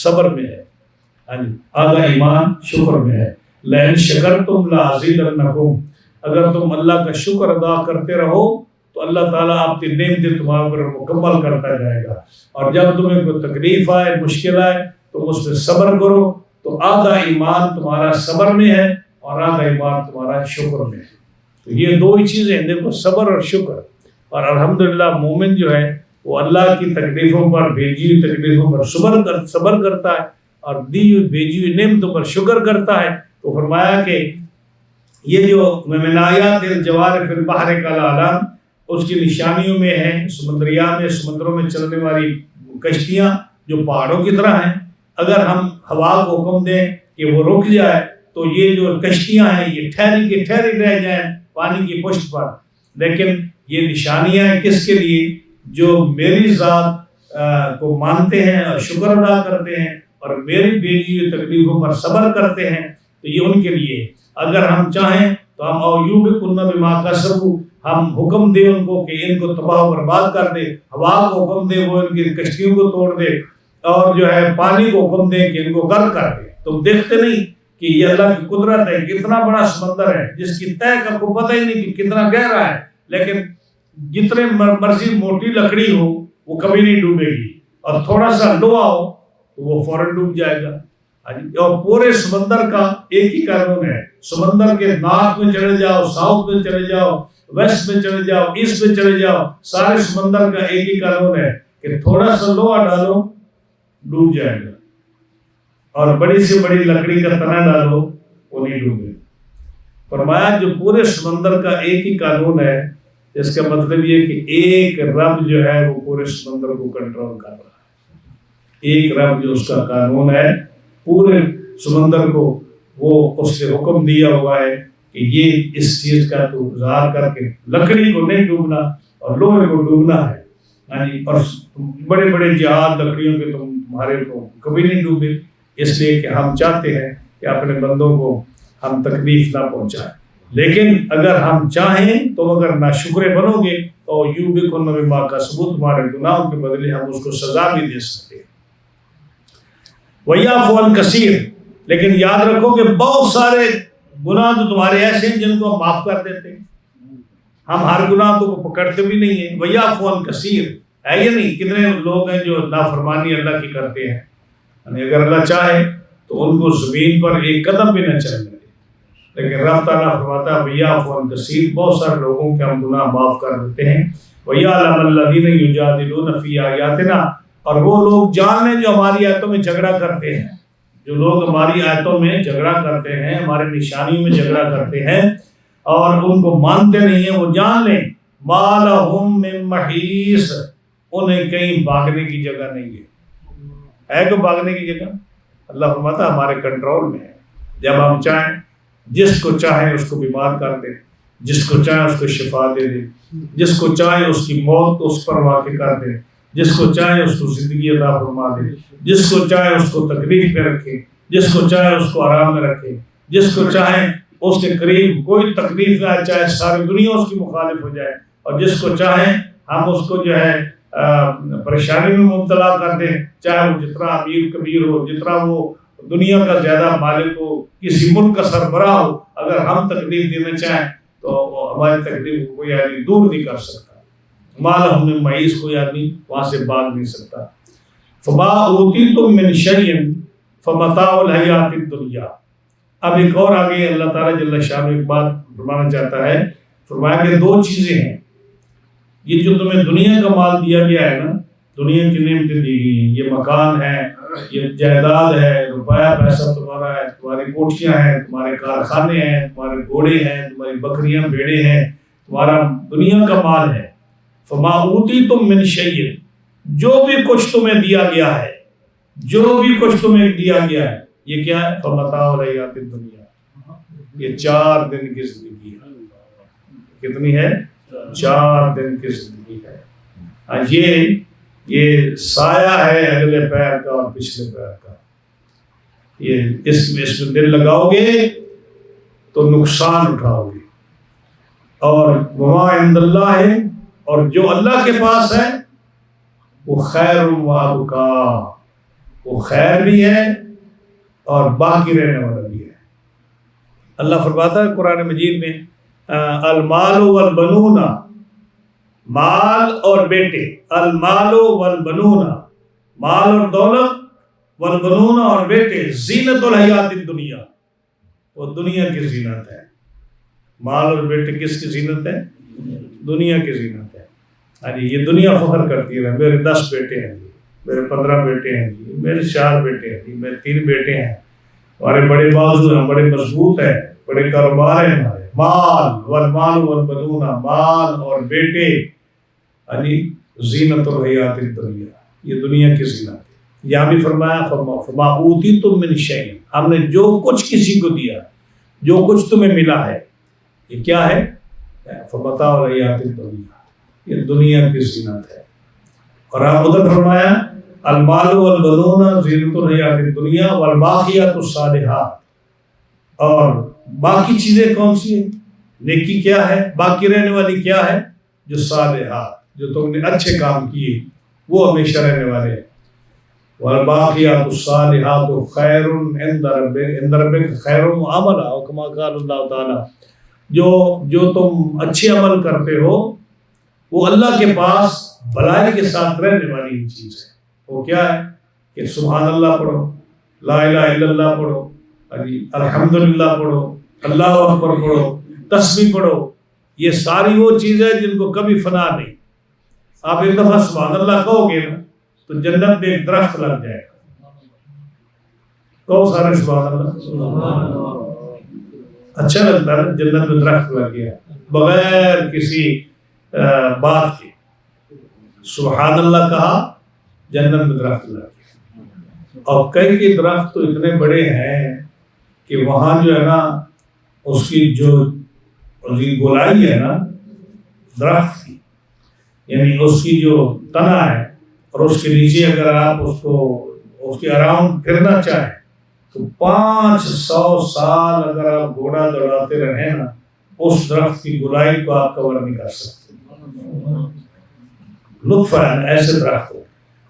Speaker 1: صبر میں ہے، آدھا ایمان شکر میں ہے. لئن شکرتم لازیدنکم، اگر تم اللہ کا شکر ادا کرتے رہو تو اللہ تعالیٰ آپ کی نعمتیں تمہارے پر مکمل کرتا جائے گا. اور جب تمہیں کوئی تکلیف آئے، مشکل آئے، تم اس پہ صبر کرو، تو آدھا ایمان تمہارا صبر میں ہے اور آدھا ایمان تمہارا شکر میں ہے. تو یہ 2 ہی چیزیں ہیں، دیکھو، صبر اور شکر. اور الحمدللہ مومن جو ہے وہ اللہ کی تکلیفوں پر، بھیجی ہوئی تکلیفوں پر صبر کرتا ہے، اور بھیجی ہوئی نعمتوں پر شکر کرتا ہے. تو فرمایا کہ یہ جو من آیات الجوار فی البحر کالاعلام، اس کی نشانیوں میں ہیں سمندریات میں، سمندروں میں چلنے والی کشتیاں جو پہاڑوں کی طرح ہیں. اگر ہم ہوا کو حکم دیں کہ وہ رک جائے تو یہ جو کشتیاں ہیں یہ ٹھہری کے ٹھہری رہ جائیں پانی کی پشت پر. لیکن یہ نشانیاں ہیں کس کے لیے؟ جو میری ذات کو مانتے ہیں اور شکر ادا کرتے ہیں اور میری بھیجی ہوئی تکلیفوں پر صبر کرتے ہیں، تو یہ ان کے لیے. اگر ہم چاہیں تو ہم او یوبقن بما کسبوا، ہم حکم دیں ان کو کہ ان کو تباہ و برباد کر دے، ہوا کو حکم دے وہ ان کی کشتیوں کو توڑ دے، اور جو ہے پانی کو حکم دے کہ ان کو غرق کر دے. تم دیکھتے نہیں کہ یہ اللہ کی قدرت ہے، اتنا بڑا سمندر ہے جس کی تہ کا کو پتہ ہی نہیں کہ کتنا گہرا ہے، لیکن جتنے مرضی موٹی لکڑی ہو وہ کبھی نہیں ڈوبے گی، اور تھوڑا سا لوہا ہو تو وہ فوراً ڈوب جائے گا. اور پورے سمندر کا ایک ہی قانون ہے، سمندر کے نارتھ میں چلے جاؤ، ساؤتھ میں چلے جاؤ، ویسٹ میں چلے جاؤ، ایسٹ میں چلے جاؤ، سارے سمندر کا ایک ہی قانون ہے کہ تھوڑا سا لوہا ڈالو ڈوب جائے گا. اور بڑی سے بڑی لکڑی کا تنا ڈالو وہ نہیں ڈوبے۔ فرمایا جو پورے سمندر کا ایک ہی قانون ہے، اس کا مطلب یہ کہ ایک رب جو ہے وہ پورے سمندر کو کنٹرول کر رہا ہے، ایک رب جو اس کا قانون ہے پورے سمندر کو، وہ اس سے حکم دیا ہوا ہے کہ یہ اس چیز کا تو گزار کر کے لکڑی کو نہیں ڈوبنا اور لوہے کو ڈوبنا ہے، اور بڑے بڑے جہاز لکڑیوں کے تمہارے کو کبھی نہیں ڈوبے، اس لیے کہ ہم چاہتے ہیں کہ اپنے بندوں کو ہم تکلیف نہ پہنچائیں، لیکن اگر ہم چاہیں تو اگر ناشکرے بنو گے تو یوبکن بما کسبوا، تمہارے گناہوں کے بدلے ہم اس کو سزا بھی دے سکتے ہیں۔ وَيَعْفُو عَنْ كَثِيرٍ، لیکن یاد رکھو کہ بہت سارے گناہ تو تمہارے ایسے ہیں جن کو ہم معاف کر دیتے ہیں، ہم ہر گناہ تو پکڑتے بھی نہیں ہیں۔ وَيَعْفُو عَنْ كَثِيرٍ ہے یہ نہیں، کتنے لوگ ہیں جو نافرمانی اللہ کی کرتے ہیں، یعنی اگر اللہ چاہے تو ان کو زمین پر ایک قدم بھی نہ چلنے دے، لیکن رب تعالیٰ فرماتا ہے وَيَعْفُو عَنْ كَثِيرٍ، بہت سارے لوگوں کے ہم گناہ معاف کر دیتے ہیں۔ وَيَعْلَمَ الَّذِينَ يُجَادِلُونَ فِي آيَاتِنَا، اور وہ لوگ جان لیں جو ہماری آیتوں میں جھگڑا کرتے ہیں، جو لوگ ہماری آیتوں میں جھگڑا کرتے ہیں، ہمارے نشانیوں میں جھگڑا کرتے ہیں اور ان کو مانتے نہیں ہیں، وہ جان لیں مَا لَهُم مِّن مَحِيصٍ، انہیں کہیں بھاگنے کی جگہ نہیں ہے کہ بھاگنے کی جگہ؟ اللہ فرماتا ہمارے کنٹرول میں ہے، جب ہم چاہیں جس کو چاہیں اس کو بیمار کر دیں، جس کو چاہیں اس کو شفا دے دیں، جس کو چاہیں اس کی موت اس پر واقع کر دیں، جس کو چاہیں اس کو زندگی عطا فرما دے، جس کو چاہیں اس کو تکلیف پہ رکھے، جس کو چاہیں اس کو آرام میں رکھے، جس کو چاہیں اس کے قریب کوئی تکلیف نہ آئے، چاہے ساری دنیا اس کی مخالف ہو جائے، اور جس کو چاہیں ہم اس کو جو ہے پریشانی میں مبتلا کر دیں، چاہے وہ جتنا امیر کبیر ہو، جتنا وہ دنیا کا زیادہ مالک ہو، کسی ملک کا سربراہ ہو، اگر ہم تکلیف دینا چاہیں تو ہماری تکلیف کو کوئی آدمی دور نہیں کر سکتا۔ مَا لَهُم مِّن مَحِيصٍ، کوئی آدمی وہاں سے بھاگ نہیں سکتا۔ فَمَا أُوتِيتُم مِّن شَيْءٍ فَمَتَاعُ الْحَيَاةِ الدُّنْيَا، اب ایک اور آگے اللہ تعالیٰ جل شانہ ایک بات فرمانا چاہتا ہے، فرمایا کہ دو چیزیں ہیں، یہ جو تمہیں دنیا کا مال دیا گیا ہے نا، دنیا کی نعمتیں دی گئی ہیں، یہ مکان ہے، یہ جائیداد ہے، روپیہ پیسہ تمہارا ہے، تمہاری کوٹھیاں ہیں، تمہارے کارخانے ہیں، تمہارے گھوڑے ہیں، تمہاری بکریاں بھیڑے ہیں، تمہارا دنیا کا مال ہے۔ فما اوتیتم من شیء، جو بھی کچھ تمہیں دیا گیا ہے، جو بھی کچھ تمہیں دیا گیا ہے، یہ کیا ہے؟ فمتاع الحیات الدنیا، یہ 4 دن کی زندگی ہے۔ کتنی ہے؟ 4 دن کی زندگی ہے۔ یہ سایہ ہے اگلے پیر کا اور پچھلے پیر کا، یہ اس میں دل لگاؤ گے تو نقصان اٹھاؤ گے، اور وما عند اللہ ہے، اور جو اللہ کے پاس ہے وہ خیر و ابقا، وہ خیر بھی ہے اور باقی رہنے والا بھی ہے۔ اللہ فرماتا ہے قرآن مجید میں المال والبنون، مال اور بیٹے، المال والبنون، مال اور دولت، والبنون اور بیٹے، زینت الحیات الدنیا، وہ دنیا کی زینت ہے۔ مال اور بیٹے کس کی زینت ہے؟ دنیا کی زینت ہے۔ یہ دنیا فخر کرتی ہے، میرے 10 بیٹے ہیں جی، میرے 15 بیٹے ہیں جی، میرے 4 بیٹے ہیں جی، میرے 3 بیٹے ہیں، ہمارے بڑے بازو ہیں، بڑے مضبوط ہیں، بڑے کاروبار ہیں ہمارے۔ مال والمال والبنون، مال اور بیٹے، زینت الحیات الدنیا، یہ دنیا کی زینت ہے۔ یہاں بھی فرمایا فما اوتیتم من شیء، ہم نے جو کچھ کسی کو دیا، جو کچھ تمہیں ملا ہے، یہ کیا ہے؟ فمتاع الحیات الدنیا، یہ دنیا کی زینت ہے۔ اور آپ ادھر فرمایا المال والبنون زینت الحیات الدنیا والباقیات الصالحات، اور باقی چیزیں کون سی ہیں؟ نیکی کیا ہے؟ باقی رہنے والی کیا ہے؟ جو صالحات، جو تم نے اچھے کام کیے وہ ہمیشہ رہنے والے ہیں۔ والباقیات الصالحات خیر عند ربک خیر عملا، او کما قال اللہ تعالی، جو تم اچھے عمل کرتے ہو وہ اللہ کے پاس بھلائی کے ساتھ رہنے والی چیز ہے۔ وہ کیا ہے؟ کہ سبحان اللہ پڑھو، لا الہ الا اللہ پڑھو، الحمدللہ پڑھو، اللہ اکبر پڑھو، تسبیح پڑھو، یہ ساری وہ چیزیں جن کو کبھی فنا نہیں۔ آپ ایک دفعہ سبحان اللہ کہو گے نا تو جنت میں ایک درخت لگ جائے گا، تو سارے سبحان اللہ. اچھا لگتا ہے جنت میں درخت لگ گیا بغیر کسی بات کے، سبحان اللہ کہا، جنت میں درخت لگ گیا. اور کئی کے درخت تو اتنے بڑے ہیں کہ وہاں جو ہے نا اس کی جو گولائی ہے نا درخت کی، یعنی اس کی جو تنا ہے اور اس کے نیچے اگر آپ اس کو اس کے اراؤنڈ پھرنا چاہیں تو 500 سال اگر آپ گھوڑا دوڑاتے رہیں نا اس درخت کی گولائی کو آپ کور نہیں کر سکتے. لطف ہے ایسے درخت ہو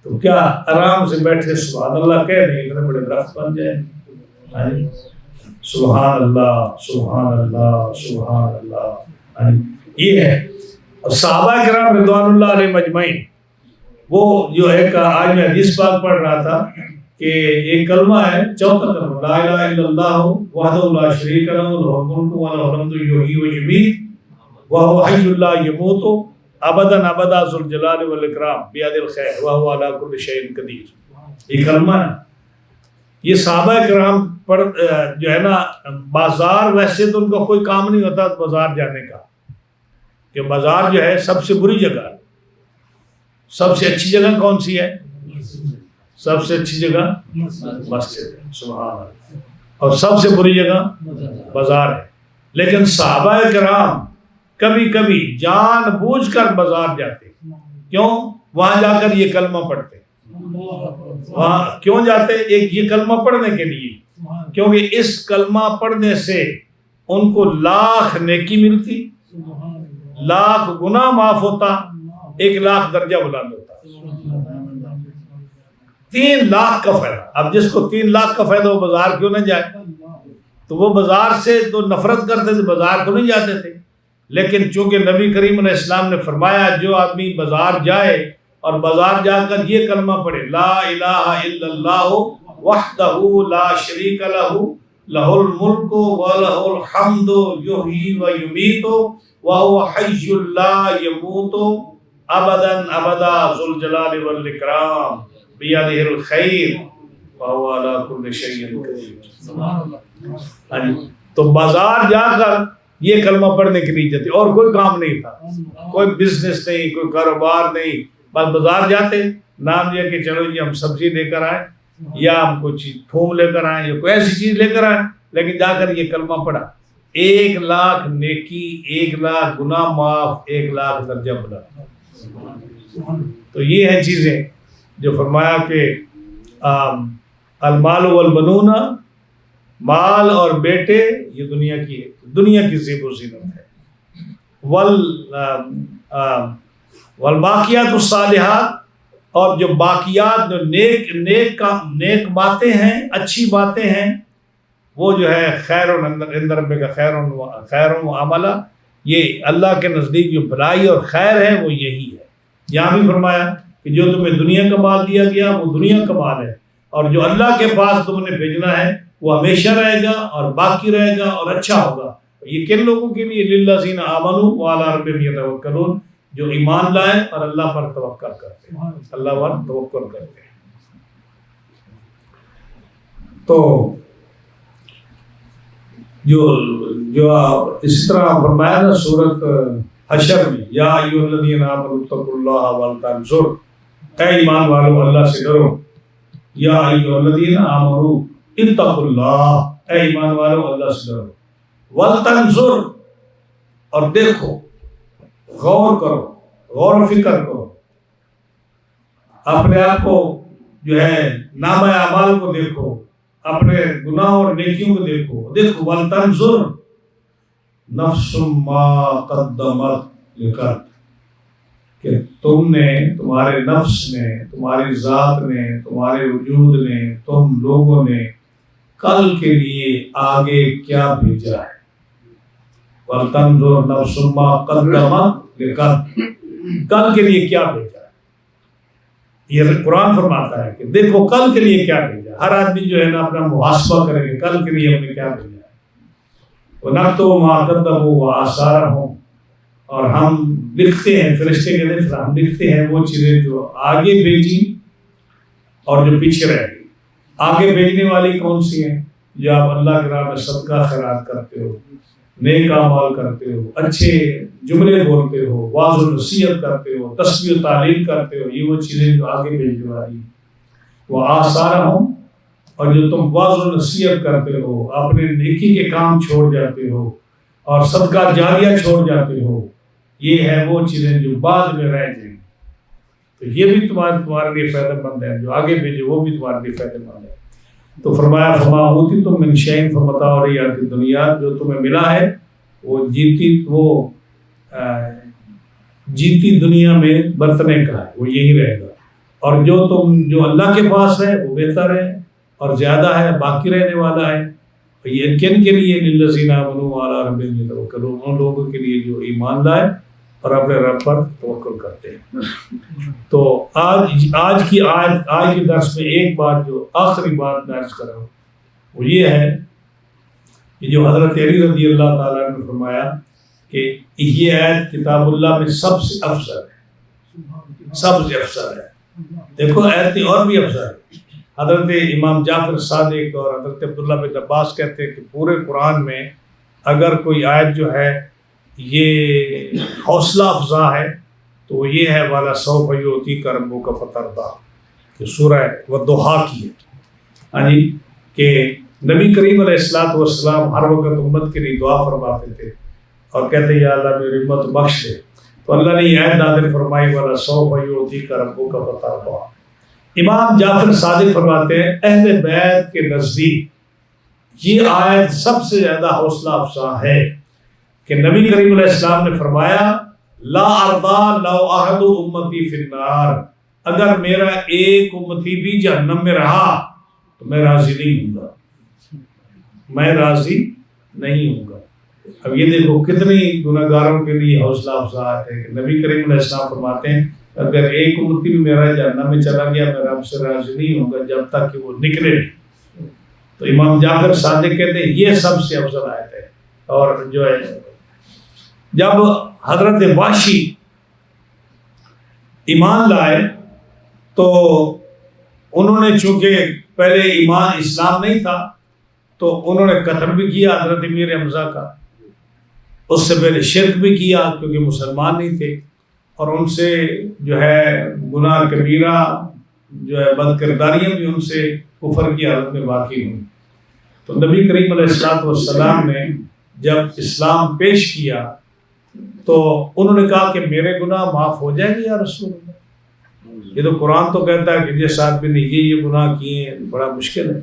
Speaker 1: تو کیا آرام سے بیٹھے سبحان اللہ کہہ رہے اتنے بڑے درخت بن جائیں. سبحان اللہ سبحان اللہ سبحان اللہ. یہ ہے. اور صحابہ کرام رضوان اللہ علیہ مجمعین، وہ جو ایک آج میں حدیث پاک پڑھ رہا تھا کہ ایک کلمہ ہے، چوتھا کلمہ لا الہ الا اللہ وحدہ لا شریک لہ لہ الملک و لہ الحمد یحیی و یمیت وہو حی لا یموت ابدا ابدا ذو الجلال والاکرام بیاد الخیر وہو علی کل شیء قدیر. یہ کلمہ ہے. یہ صحابہ کرام پر جو ہے نا بازار، ویسے تو ان کا کوئی کام نہیں ہوتا بازار جانے کا، کہ بازار جو ہے سب سے بری جگہ، سب سے اچھی جگہ کون سی ہے؟ سب سے اچھی جگہ مسجد ہے. سبحان اللہ. اور سب سے بری جگہ بازار ہے. لیکن صحابہ کرام کبھی کبھی جان بوجھ کر بازار جاتے. کیوں؟ وہاں جا کر یہ کلمہ پڑھتے. وہاں کیوں جاتے؟ ایک یہ کلمہ پڑھنے کے لیے، کیونکہ اس کلمہ پڑھنے سے ان کو لاکھ نیکی ملتی، لاکھ گناہ معاف ہوتا، 1 لاکھ درجہ بلند ہوتا. 3 لاکھ کا فائدہ. اب جس کو 3 لاکھ کا فائدہ وہ بازار کیوں نہ جائے؟ تو وہ بازار سے تو نفرت کرتے تھے، بازار کو نہیں جاتے تھے. لیکن چونکہ نبی کریم علیہ السلام نے فرمایا جو آدمی بازار جائے اور بازار جا کر یہ کلمہ پڑھے لا الہ الا اللہ وحدہ لا شریک لہ لہ الملک و لہ الحمد یحیی و یمیت وہو حی لا یموت ابدا ابدا ذو الجلال والاکرام بیدہ الخیر وہو علی کل شیء قدیر. تو بازار جا کر یہ کلمہ پڑھنے کے لیے جاتے، اور کوئی کام نہیں تھا، کوئی بزنس نہیں، کوئی کاروبار نہیں، بس بازار جاتے، نام دیا کہ چلو جی ہم سبزی لے کر آئیں یا ہم کچھ تھوم لے کر آئیں یا کوئی ایسی چیز لے کر آئیں، لیکن جا کر یہ کلمہ پڑھا. 1 لاکھ نیکی، 1 لاکھ گناہ معاف، 1 لاکھ درجہ بلند. تو یہ ہیں چیزیں جو فرمایا کہ المال والبنون، مال اور بیٹے یہ دنیا کی زیب و زینت ہے. والباقیات الصالحات، اور جو باقیات جو نیک باتیں ہیں، اچھی باتیں ہیں، وہ جو ہے خیر عند ربک خیر و عملا، یہ اللہ کے نزدیک جو بھلائی اور خیر ہے وہ یہی ہے. یہاں بھی فرمایا کہ جو تمہیں دنیا کا مال دیا گیا وہ دنیا کا مال ہے، اور جو اللہ کے پاس تم نے بھیجنا ہے وہ ہمیشہ رہے گا اور باقی رہے گا اور اچھا ہوگا. یہ کن لوگوں کے لیے؟ للذین آمنوا وعلی ربہم یتوکلون، جو ایمان لائے اور اللہ پر توکل کرتے ہیں، اللہ پر توکل کرتے ہیں. تو جو اس طرح فرمایا نا سورۃ حشر میں، یا ایھا الذین آمنوا اتقوا اللہ ولتنظر، اے ایمان والو اللہ سے ڈرو. یا ایھا الذین آمنوا اتقوا اللہ، اے ایمان والو اللہ سے ڈرو. ولتنظر، اور دیکھو، غور کرو، غور و فکر کرو، اپنے آپ کو جو ہے نامہ اعمال کو دیکھو، اپنے گناہ اور نیکیوں کو دیکھو. ولتنظر نفس ما قدمت لغد، کہ تم نے، تمہارے نفس نے، تمہاری ذات نے، تمہارے وجود نے، تم لوگوں نے کل کے لیے آگے کیا بھیجا ہے. وَلْتَنْظُرْ نَفْسٌ مَا قَدَّمَتْ لِغَدٍ، کل کے لیے کیا بھیجا ہے. یہ قرآن فرماتا ہے کہ دیکھو کل کے لیے کیا بھیجا. ہر آدمی جو ہے نا اپنا محاسبہ کرے کہ کل کے لیے ہم نے کیا بھیجا ہے. وَنَكْتُبُ مَا قَدَّمُوا وَآثَارَهُمْ، اور ہم لکھتے ہیں، فرشتے کے ہم لکھتے ہیں وہ چیزیں جو آگے بھیجی اور جو پیچھے رہ گئی. آگے بھیجنے والی کون سی ہیں؟ جو آپ اللہ کے راہ میں صدقہ خیرات کرتے ہو، نیک اعمال کرتے ہو، اچھے جملے بولتے ہو، واعظ و نصیحت کرتے ہو، تسبیح و تعلیم کرتے ہو، یہ وہ چیزیں جو آگے بھیجنے والی ہیں۔ وہ آثار ہوں، اور جو تم واعظ و نصیحت کرتے ہو، اپنے نیکی کے کام چھوڑ جاتے ہو اور صدقہ جاریہ چھوڑ جاتے ہو، یہ ہے وہ چیزیں جو بعد میں رہ جائیں۔ تو یہ بھی تمہارے لیے فائدہ مند ہے، جو آگے بھیجے وہ بھی تمہارے لیے فائدہ مند ہے۔ تو فرمایا فما اوتیتم من شیء فمتاع الحیاۃ الدنیا، جو تمہیں ملا ہے وہ جیتی دنیا میں برتنے کا ہے، وہ یہی رہے گا، اور جو اللہ کے پاس ہے وہ بہتر ہے اور زیادہ ہے، باقی رہنے والا ہے۔ یہ کن کے لیے؟ للذین آمنوا وعلی ربہم یتوکلون، ان لوگوں کے لیے جو ایمان لائے اور اپنے رب پر توکل کرتے ہیں۔ تو آج کی درس میں ایک بات، جو آخری بات میں عرض کر رہا ہوں، وہ یہ ہے کہ جو حضرت علی رضی اللہ تعالیٰ نے فرمایا کہ یہ آیت کتاب اللہ میں سب سے افضل ہے، سب سے افضل ہے۔ دیکھو آیتیں اور بھی افضل ہے۔ حضرت امام جعفر صادق اور حضرت عبداللہ بن عباس کہتے ہیں کہ پورے قرآن میں اگر کوئی آیت جو ہے یہ حوصلہ افزا ہے تو وہ یہ ہے والا سوف یعطیک ربک فترضی، کہ سورہ والضحیٰ کی ہے، یعنی کہ نبی کریم علیہ السلام ہر وقت امت کے لیے دعا فرماتے تھے اور کہتے یا اللہ میری امت بخش دے، تو اللہ نے یہ آیت نازل فرمائی والا سوف یعطیک ربک فترضی۔ امام جعفر صادق فرماتے ہیں اہل بیت کے نزدیک یہ آیت سب سے زیادہ حوصلہ افزا ہے کہ نبی کریم علیہ السلام نے فرمایا لا ارضی لو احد امتی فی النار، اگر میرا ایک امتی بھی جہنم میں رہا تو میں راضی نہیں ہوں گا، میں راضی نہیں ہوں گا۔ اب یہ دیکھو کتنی گناہ گاروں کے لیے حوصلہ افزا ہے کہ نبی کریم علیہ السلام فرماتے ہیں اگر ایک امتی بھی میرا جہنم میں چلا گیا میں رب سے راضی نہیں ہوں گا جب تک کہ وہ نکلے نہیں۔ تو امام جعفر صادق کہتے ہیں یہ سب سے افضل آیت ہے۔ اور جو ہے جب حضرت وحشی ایمان لائے تو انہوں نے چونکہ پہلے ایمان اسلام نہیں تھا تو انہوں نے قتل بھی کیا حضرت امیر حمزہ کا، اس سے پہلے شرک بھی کیا کیونکہ مسلمان نہیں تھے، اور ان سے جو ہے گناہ کبیرہ جو ہے بد کرداریاں بھی ان سے کفر کی حالت میں واقع ہوئی۔ تو نبی کریم علیہ السلام نے جب اسلام پیش کیا تو انہوں نے کہا کہ میرے گناہ معاف ہو جائیں گے یا رسول اللہ؟ یہ تو قرآن تو کہتا ہے کہ جس آدمی نے یہ گناہ کیے ہیں بڑا مشکل ہے۔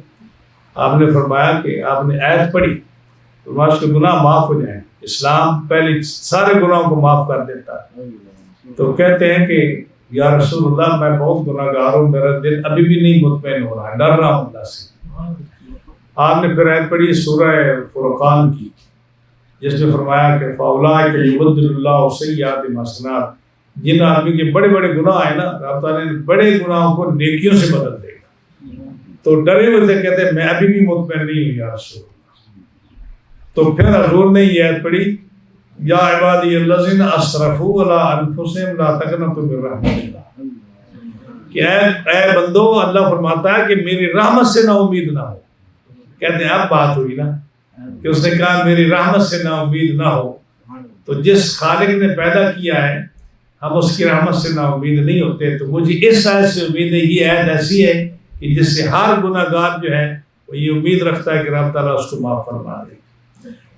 Speaker 1: آپ نے فرمایا کہ آپ نے آیت پڑھی تو اس کے گناہ معاف ہو جائیں، اسلام پہلے سارے گناہوں کو معاف کر دیتا ہے۔ تو کہتے ہیں کہ یا رسول اللہ میں بہت گناہ گار ہوں، میرا دل ابھی بھی نہیں مطمئن ہو رہا ہے، ڈر رہا ہوں اللہ سے۔ آپ نے پھر آیت پڑھی سورہ فرقان کی جس میں فرمایا کہ فَأُولَٰئِکَ يُبَدِّلُ اللَّهُ سَیِّئَاتِهِمْ حَسَنَاتٍ، جن آدمی کے بڑے بڑے گناہ ہیں نا رب تعالیٰ نے بڑے گناہوں کو نیکیوں سے بدل دے گا۔ تو ڈرے ہوئے تھے، کہتے ہیں میں ابھی بھی مطمئن نہیں ہوں یا رسول اللہ۔ تو پھر حضور نے یہ آیت پڑھی یا عبادی الذین اسرفوا علی انفسہم لا تقنطوا من رحمت اللہ، کہ اے بندو اللہ فرماتا ہے کہ میری رحمت سے نا امید نہ ہو۔ کہتے ہیں اب بات ہوئی نا کہ اس نے کہا میری رحمت سے نا امید نہ ہو، تو جس خالق نے پیدا کیا ہے ہم اس کی رحمت سے نا امید نہیں ہوتے، تو مجھے اس آیت سے امید ہے، یہ آیت ایسی ہے کہ جس سے ہر گناہ گار جو ہے وہ یہ امید رکھتا ہے کہ رب تعالیٰ اس کو معاف فرما دے۔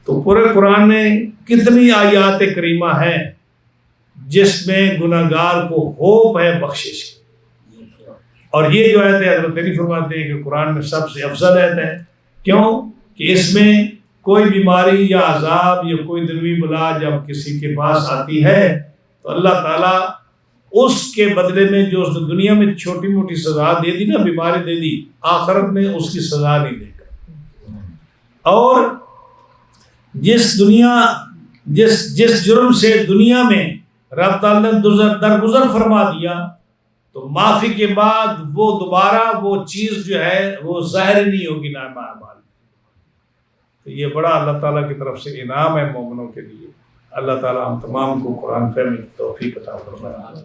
Speaker 1: تو پورے قرآن میں کتنی آیات کریمہ ہیں جس میں گناہ گار کو ہوپ ہے بخشش کی، اور یہ جو آیت ہے حضرت علی فرماتے ہیں کہ قرآن میں سب سے افضل آیت ہے۔ کیوں؟ کہ اس میں کوئی بیماری یا عذاب یا کوئی دنوی بلا جب کسی کے پاس آتی ہے تو اللہ تعالیٰ اس کے بدلے میں جو اس نے دنیا میں چھوٹی موٹی سزا دے دی نا، بیماری دے دی، آخرت میں اس کی سزا نہیں دے گا۔ اور جس جرم سے دنیا میں رب تعالیٰ نے درگزر فرما دیا تو معافی کے بعد وہ دوبارہ وہ چیز جو ہے وہ ظاہر نہیں ہوگی نام اعمال۔ تو یہ بڑا اللہ تعالیٰ کی طرف سے انعام ہے مومنوں کے لیے۔ اللہ تعالیٰ ہم تمام کو قرآن فہمی کی توفیق عطا فرمائے۔